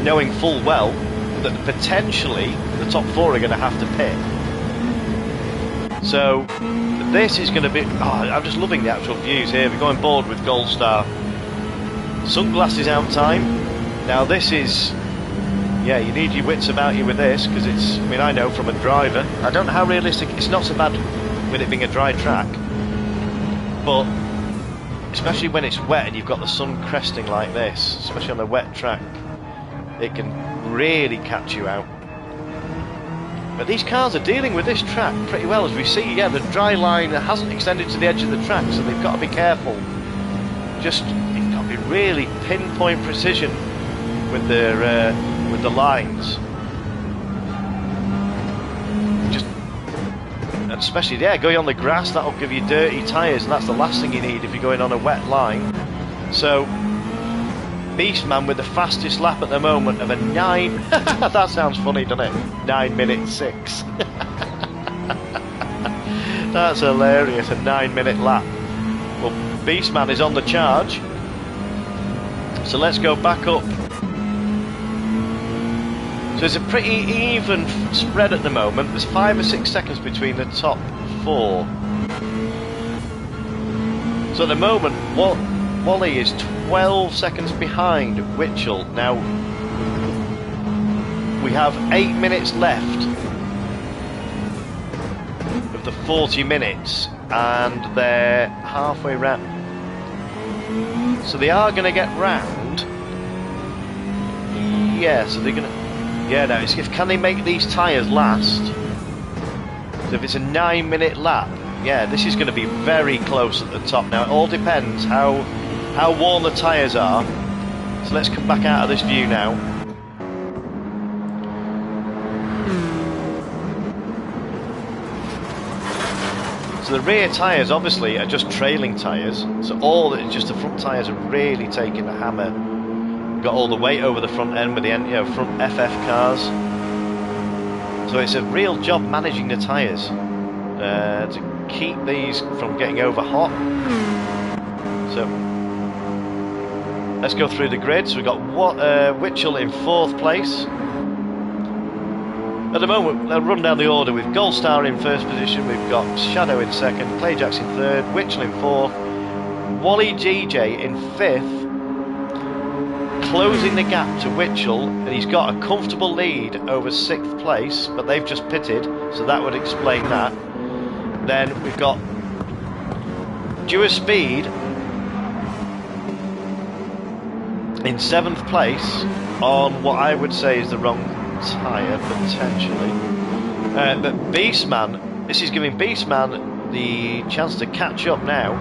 knowing full well that potentially the top 4 are going to have to pit. So this is going to be... I'm just loving the actual views here. We're going board with Gold Star. Sunglasses out time. Now this is... Yeah, you need your wits about you with this, because it's... I mean, I know from a driver, I don't know how realistic... It's not so bad with it being a dry track, but especially when it's wet and you've got the sun cresting like this, especially on a wet track, it can really catch you out. But these cars are dealing with this track pretty well, as we see. Yeah, the dry line hasn't extended to the edge of the track, so they've got to be careful. Just, you've got to be really pinpoint precision with the lines. Just, and especially, yeah, going on the grass, that'll give you dirty tyres, and that's the last thing you need if you're going on a wet line. So, Beastman with the fastest lap at the moment of a 9... That sounds funny, doesn't it? 9 minutes 6. That's hilarious, a 9-minute lap. Well, Beastman is on the charge. So let's go back up. So it's a pretty even spread at the moment. There's 5 or 6 seconds between the top 4. So at the moment, Wally is 12 seconds behind Witchell. Now, we have 8 minutes left of the 40 minutes, and they're halfway round. So they are going to get round. Yeah, so they're going to... Yeah, no, it's if can they make these tyres last? So if it's a 9-minute lap, yeah, this is going to be very close at the top. Now, it all depends how worn the tyres are. So let's come back out of this view now. So the rear tyres obviously are just trailing tyres. So just the front tyres are really taking the hammer. Got all the weight over the front end with the front FF cars. So it's a real job managing the tyres to keep these from getting over hot. So let's go through the grid. So we've got Witchell in 4th place. At the moment, they'll run down the order with Gold Star in 1st position. We've got Shadow in 2nd, Clajax in 3rd, Witchell in 4th, Wally GJ in 5th, closing the gap to Witchell, and he's got a comfortable lead over 6th place, but they've just pitted, so that would explain that. Then we've got Dewar Speed in 7th place on what I would say is the wrong tyre, potentially. But Beastman, this is giving Beastman the chance to catch up now.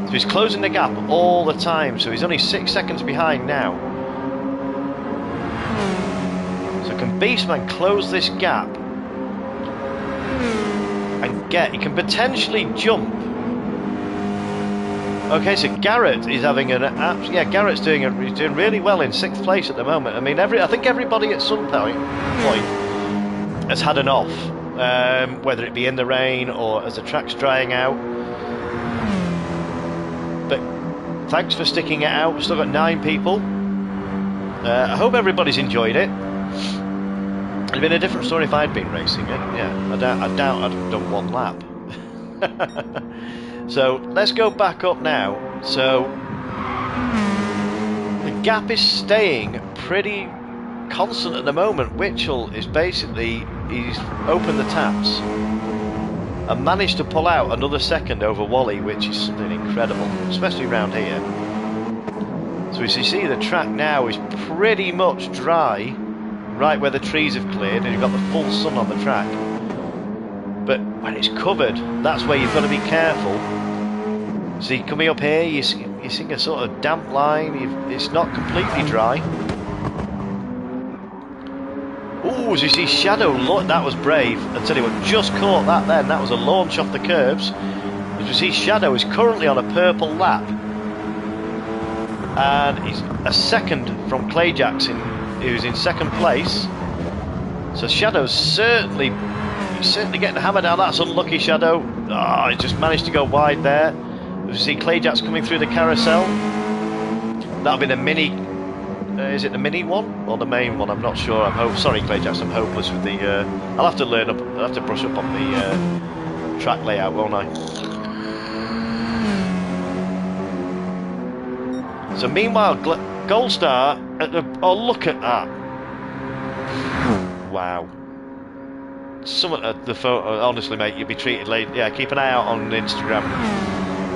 So he's closing the gap all the time, so he's only 6 seconds behind now. So can Beastman close this gap and he can potentially jump. Okay, so Garrett is having Garrett's doing really well in 6th place at the moment. I mean, I think everybody at some point has had an off, whether it be in the rain or as the track's drying out. But thanks for sticking it out. We've still got 9 people. I hope everybody's enjoyed it. It'd been a different story if I'd been racing it. Yeah, I doubt I'd have done 1 lap. So let's go back up now. So the gap is staying pretty constant at the moment. Witchell is he's opened the taps and managed to pull out another second over Wally, which is something incredible, especially around here. So as you see, the track now is pretty much dry right where the trees have cleared and you've got the full sun on the track. But when it's covered, that's where you've got to be careful. See, coming up here, you're seeing a sort of damp line. It's not completely dry. Ooh, as you see Shadow, look, that was brave. I tell you what, just caught that then. That was a launch off the curbs. As you see, Shadow is currently on a purple lap. And he's a second from Clajax, who's in second place. So Shadow's certainly getting the hammer down. That's unlucky, Shadow. Oh, he just managed to go wide there. As you see Clajax coming through the carousel. That'll be the mini. Is it the mini one or the main one? I'm not sure. Sorry, Clajax. I'm hopeless with the. I'll have to learn up. I'll have to brush up on the track layout, won't I? So meanwhile, Gold Star. Oh, look at that! Wow. Some of the photo. Honestly, mate, you'll be treated late. Yeah, keep an eye out on Instagram.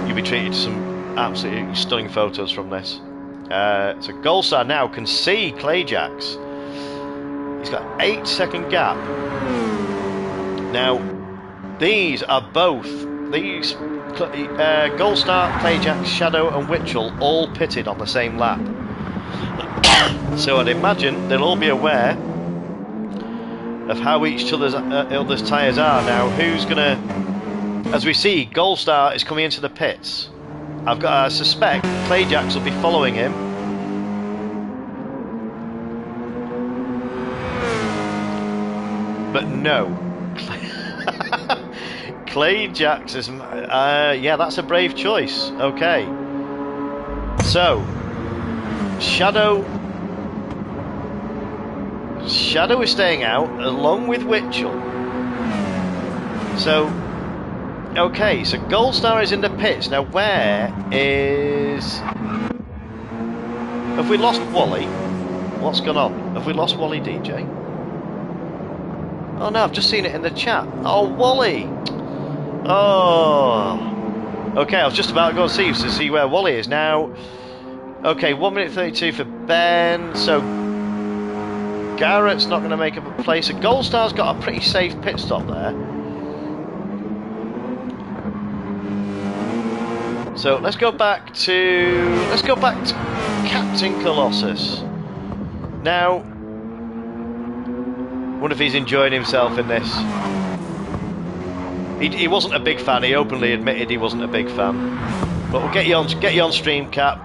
You'll be treated to some absolutely stunning photos from this. So Gold Star now can see Clajax. He's got 8-second gap. Now, these are both Gold Star, Clajax, Shadow, and Witchell all pitted on the same lap. So I'd imagine they'll all be aware of how each other's tyres are. Now, who's gonna? As we see, Gold Star is coming into the pits. I suspect Clajax will be following him. But no. Clajax is... yeah, that's a brave choice. Okay. So, Shadow is staying out, along with Witchell. So... Okay, so Gold Star is in the pits. Now, where is... Have we lost Wally? What's gone on? Have we lost Wally, DJ? Oh no, I've just seen it in the chat. Oh, Wally! Oh... Okay, I was just about to go and see where Wally is. Now... Okay, 1 minute 32 for Ben. So... Garrett's not going to make up a place. So Gold Star's got a pretty safe pit stop there. So let's go back to Captain Colossus. Now, wonder if he's enjoying himself in this. He wasn't a big fan. He openly admitted he wasn't a big fan. But we'll get you on stream, Cap.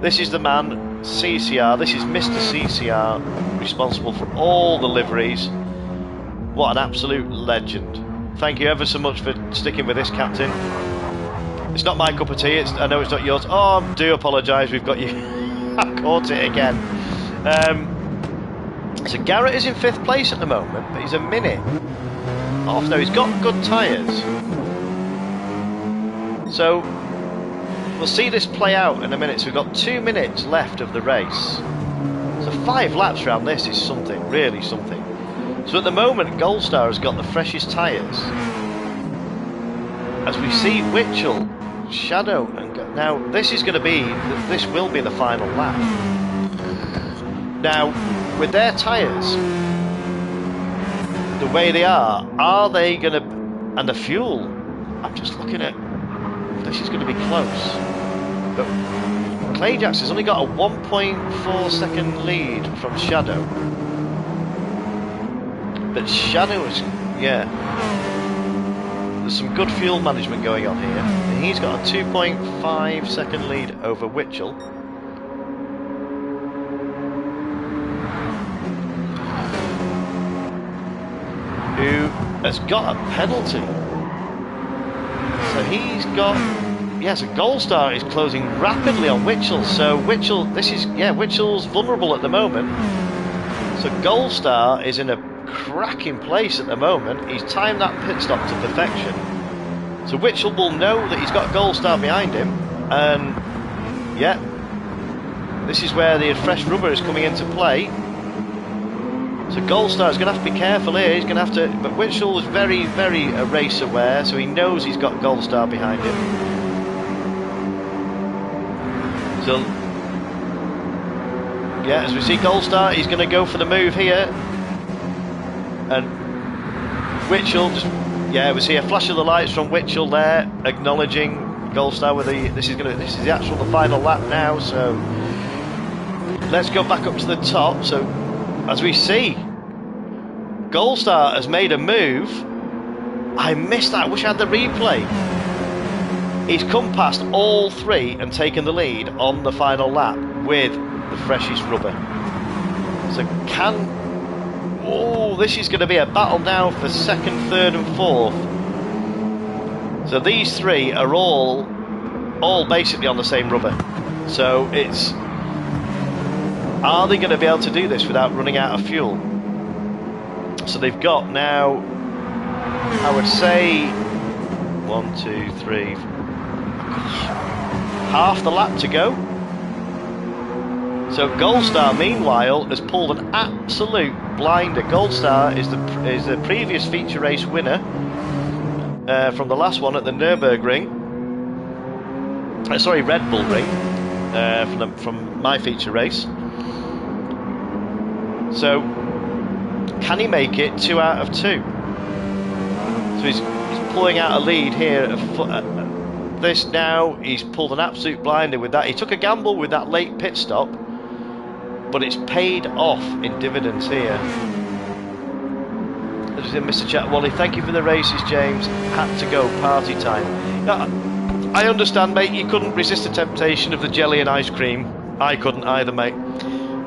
This is the man, CCR. This is Mr. CCR, responsible for all the liveries. What an absolute legend! Thank you ever so much for sticking with this, Captain. It's not my cup of tea. I know it's not yours. Oh, I do apologise. We've got you. I caught it again. So Garrett is in 5th place at the moment, but he's a minute off. Now he's got good tyres. So we'll see this play out in a minute. So we've got 2 minutes left of the race. So 5 laps around this is something, really something. So at the moment, Gold Star has got the freshest tyres. As we see Witchell, Shadow, and now this will be the final lap. Now, with their tyres, the way they are they going to, and the fuel, I'm just looking at, this is going to be close. But Clajax has only got a 1.4 second lead from Shadow. But Shadow is, yeah. There's some good fuel management going on here. And he's got a 2.5 second lead over Witchell. Who has got a penalty. So he's got... Yes, a Gold Star is closing rapidly on Witchell. So Witchell, Witchell's vulnerable at the moment. So Gold Star is in a cracking place at the moment. He's timed that pit stop to perfection. So Witchell will know that he's got Gold Star behind him. And yeah, this is where the fresh rubber is coming into play. So Gold Star is going to have to be careful here. He's going to have to, but Witchell is very, very race aware, so he knows he's got Gold Star behind him. So Yeah, as we see Goldstar, he's going to go for the move here. And Witchell just, yeah, we see a flash of the lights from Witchell there, acknowledging Goldstar with the, this is the actual, the final lap now, so let's go back up to the top. So, as we see, Goldstar has made a move. I missed that, I wish I had the replay. He's come past all three and taken the lead on the final lap with the freshest rubber. So oh, this is going to be a battle now for second, third and fourth. So these three are all basically on the same rubber. So it's, are they going to be able to do this without running out of fuel? So they've got now, I would say, 1, 2, 3, half the lap to go. So Goldstar, meanwhile, has pulled an absolute blinder. Goldstar is the previous feature race winner from the last one at the Nürburgring. Sorry, Red Bull Ring from my feature race. So can he make it 2 out of 2? So he's pulling out a lead here. This now, he's pulled an absolute blinder with that. He took a gamble with that late pit stop, but it's paid off in dividends here. Mr. Chat Wally, thank you for the races, James. Had to go, party time. I understand, mate, you couldn't resist the temptation of the jelly and ice cream. I couldn't either, mate.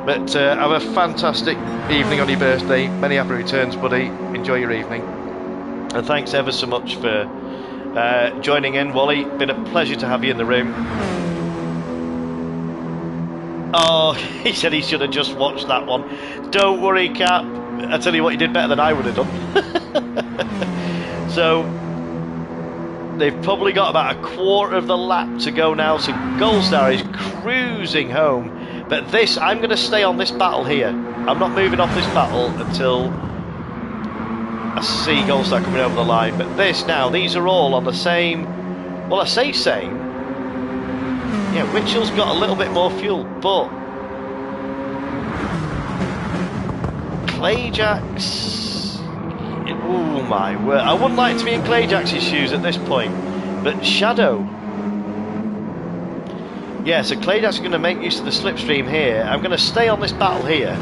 But have a fantastic evening on your birthday. Many happy returns, buddy. Enjoy your evening. And thanks ever so much for joining in, Wally. Been a pleasure to have you in the room. Oh, he said he should have just watched that one. Don't worry, Cap. I tell you what, he did better than I would have done. So they've probably got about a quarter of the lap to go now. So Goldstar is cruising home. But this, I'm going to stay on this battle here. I'm not moving off this battle until I see Goldstar coming over the line. But this now, these are all on the same, well, I say same. Yeah, Witchell's got a little bit more fuel, but Clajax, oh my word, I wouldn't like to be in Clajax's shoes at this point, but Shadow, yeah, so Clajax is going to make use of the slipstream here. I'm going to stay on this battle here.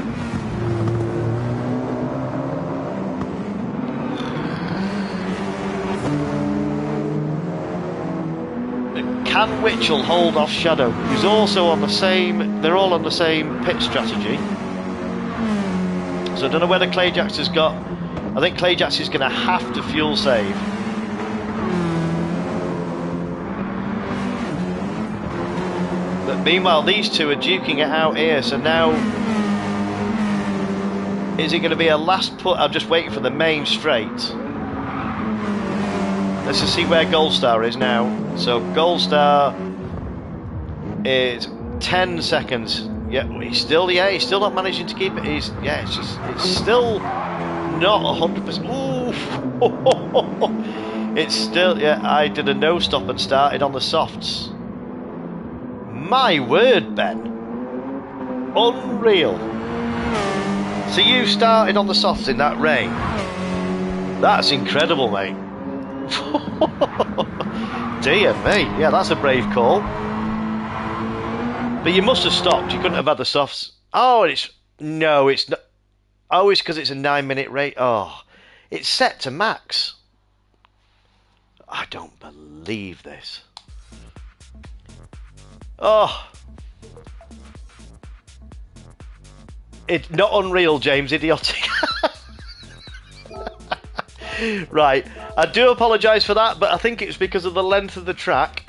Can Witchell hold off Shadow, who's also on the same, they're all on the same pit strategy. So I don't know whether Clajax has got, I think Clajax is going to have to fuel save. But meanwhile these two are duking it out here, so now, is it going to be a last put? I'm just waiting for the main straight. Let's just see where Goldstar is now. So Goldstar is 10 seconds. Yeah, he's still not managing to keep it. It's still not 100%. Ooh, it's still, yeah. I did a no stop and started on the softs. My word, Ben, unreal. So you started on the softs in that rain. That's incredible, mate. Dear me, yeah, that's a brave call. But you must have stopped. You couldn't have had the softs. Oh, it's not. Oh, it's because it's a 9-minute rate. Oh, it's set to max. I don't believe this. Oh, it's not unreal, James. Idiotic. Right, I do apologise for that, but I think it's because of the length of the track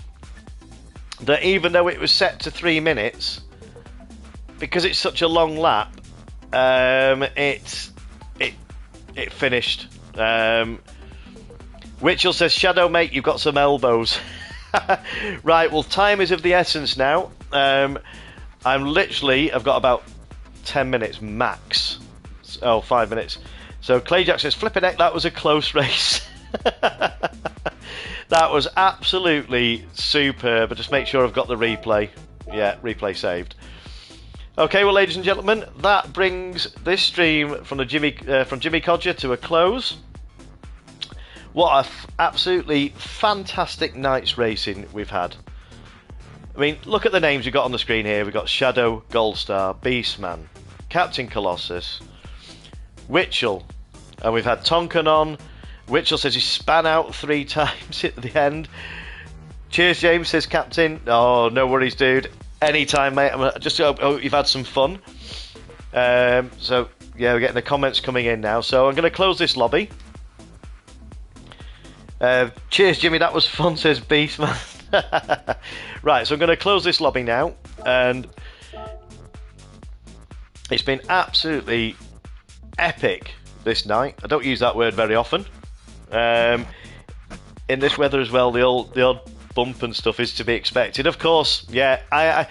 that even though it was set to 3 minutes, because it's such a long lap, it finished. Witchell says, Shadow, mate, you've got some elbows. Right, well, time is of the essence now. I've got about 10 minutes max. Oh, 5 minutes. So Clajax says, flipping heck, that was a close race. That was absolutely superb. But just make sure I've got the replay. Yeah, replay saved. Okay, well, ladies and gentlemen, that brings this stream from Jimmy Codger to a close. What a absolutely fantastic night's racing we've had. I mean, look at the names we've got on the screen here. We've got Shadow, Goldstar, Beastman, Captain Colossus, Witchell, and we've had Tonkin on. Witchell says he span out 3 times at the end. Cheers, James, says Captain. Oh, no worries, dude. Anytime, mate. Just hope you've had some fun. So, yeah, we're getting the comments coming in now. So I'm going to close this lobby. Cheers, Jimmy. That was fun, says Beastman. Right, so I'm going to close this lobby now. And it's been absolutely epic this night. I don't use that word very often. In this weather as well, the odd bump and stuff is to be expected. Of course, yeah,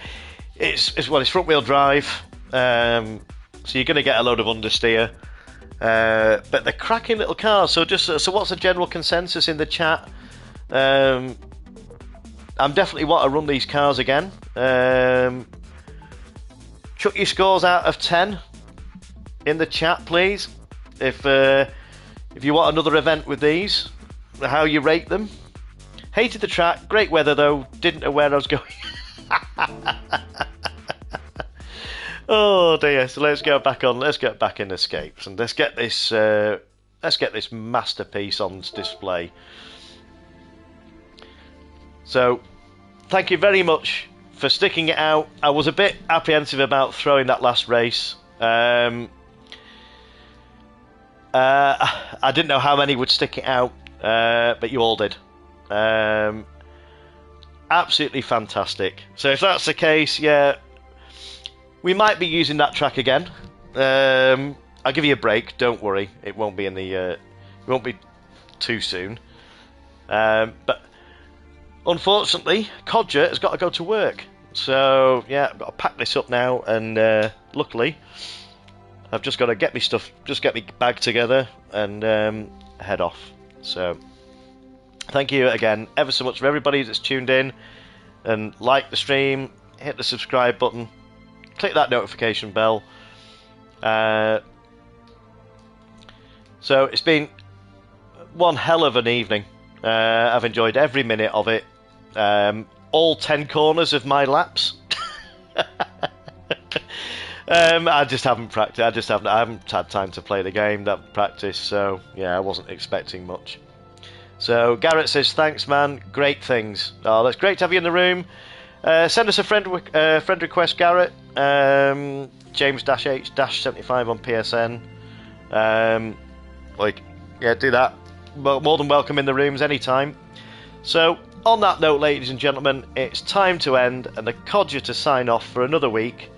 it's front wheel drive, so you're going to get a load of understeer. But they're cracking little cars. So what's the general consensus in the chat? I'm definitely want to run these cars again. Chuck your scores out of 10 in the chat, please. If you want another event with these, how you rate them. Hated the track, great weather though, didn't know where I was going. Oh dear, so let's get back in escapes and let's get this masterpiece on display. So thank you very much for sticking it out. I was a bit apprehensive about throwing that last race. I didn't know how many would stick it out, but you all did. Absolutely fantastic. So if that's the case, yeah, we might be using that track again. I'll give you a break. Don't worry, it won't be it won't be too soon. But unfortunately, Codger has got to go to work. So yeah, I've got to pack this up now, and luckily, I've just got to get my bag together and head off. So thank you again ever so much for everybody that's tuned in and like the stream, hit the subscribe button, click that notification bell. So it's been one hell of an evening. I've enjoyed every minute of it. All 10 corners of my laps. I just haven't practiced. I haven't had time to play the game, that practice. So yeah, I wasn't expecting much. So Garrett says, thanks, man. Great things. Oh, that's great to have you in the room. Send us a friend request, Garrett. James-H-75 on PSN. Yeah, do that. More than welcome in the rooms anytime. So on that note, ladies and gentlemen, it's time to end and the Codger to sign off for another week.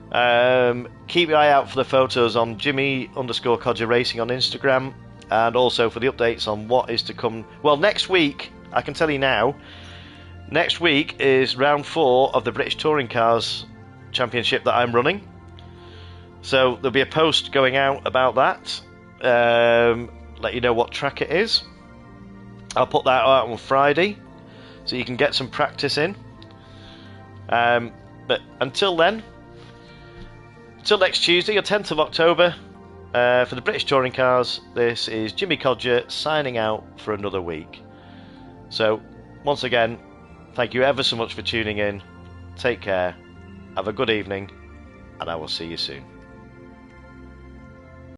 Keep your eye out for the photos on Jimmy_Codger Racing on Instagram, and also for the updates on what is to come. Well, next week, I can tell you now, next week is round 4 of the British Touring Cars Championship that I'm running. So there'll be a post going out about that. Let you know what track it is. I'll put that out on Friday, so you can get some practice in. But until then, until next Tuesday, the 10th of October, for the British Touring Cars, this is Jimmy Codger signing out for another week. So, once again, thank you ever so much for tuning in. Take care, have a good evening, and I will see you soon.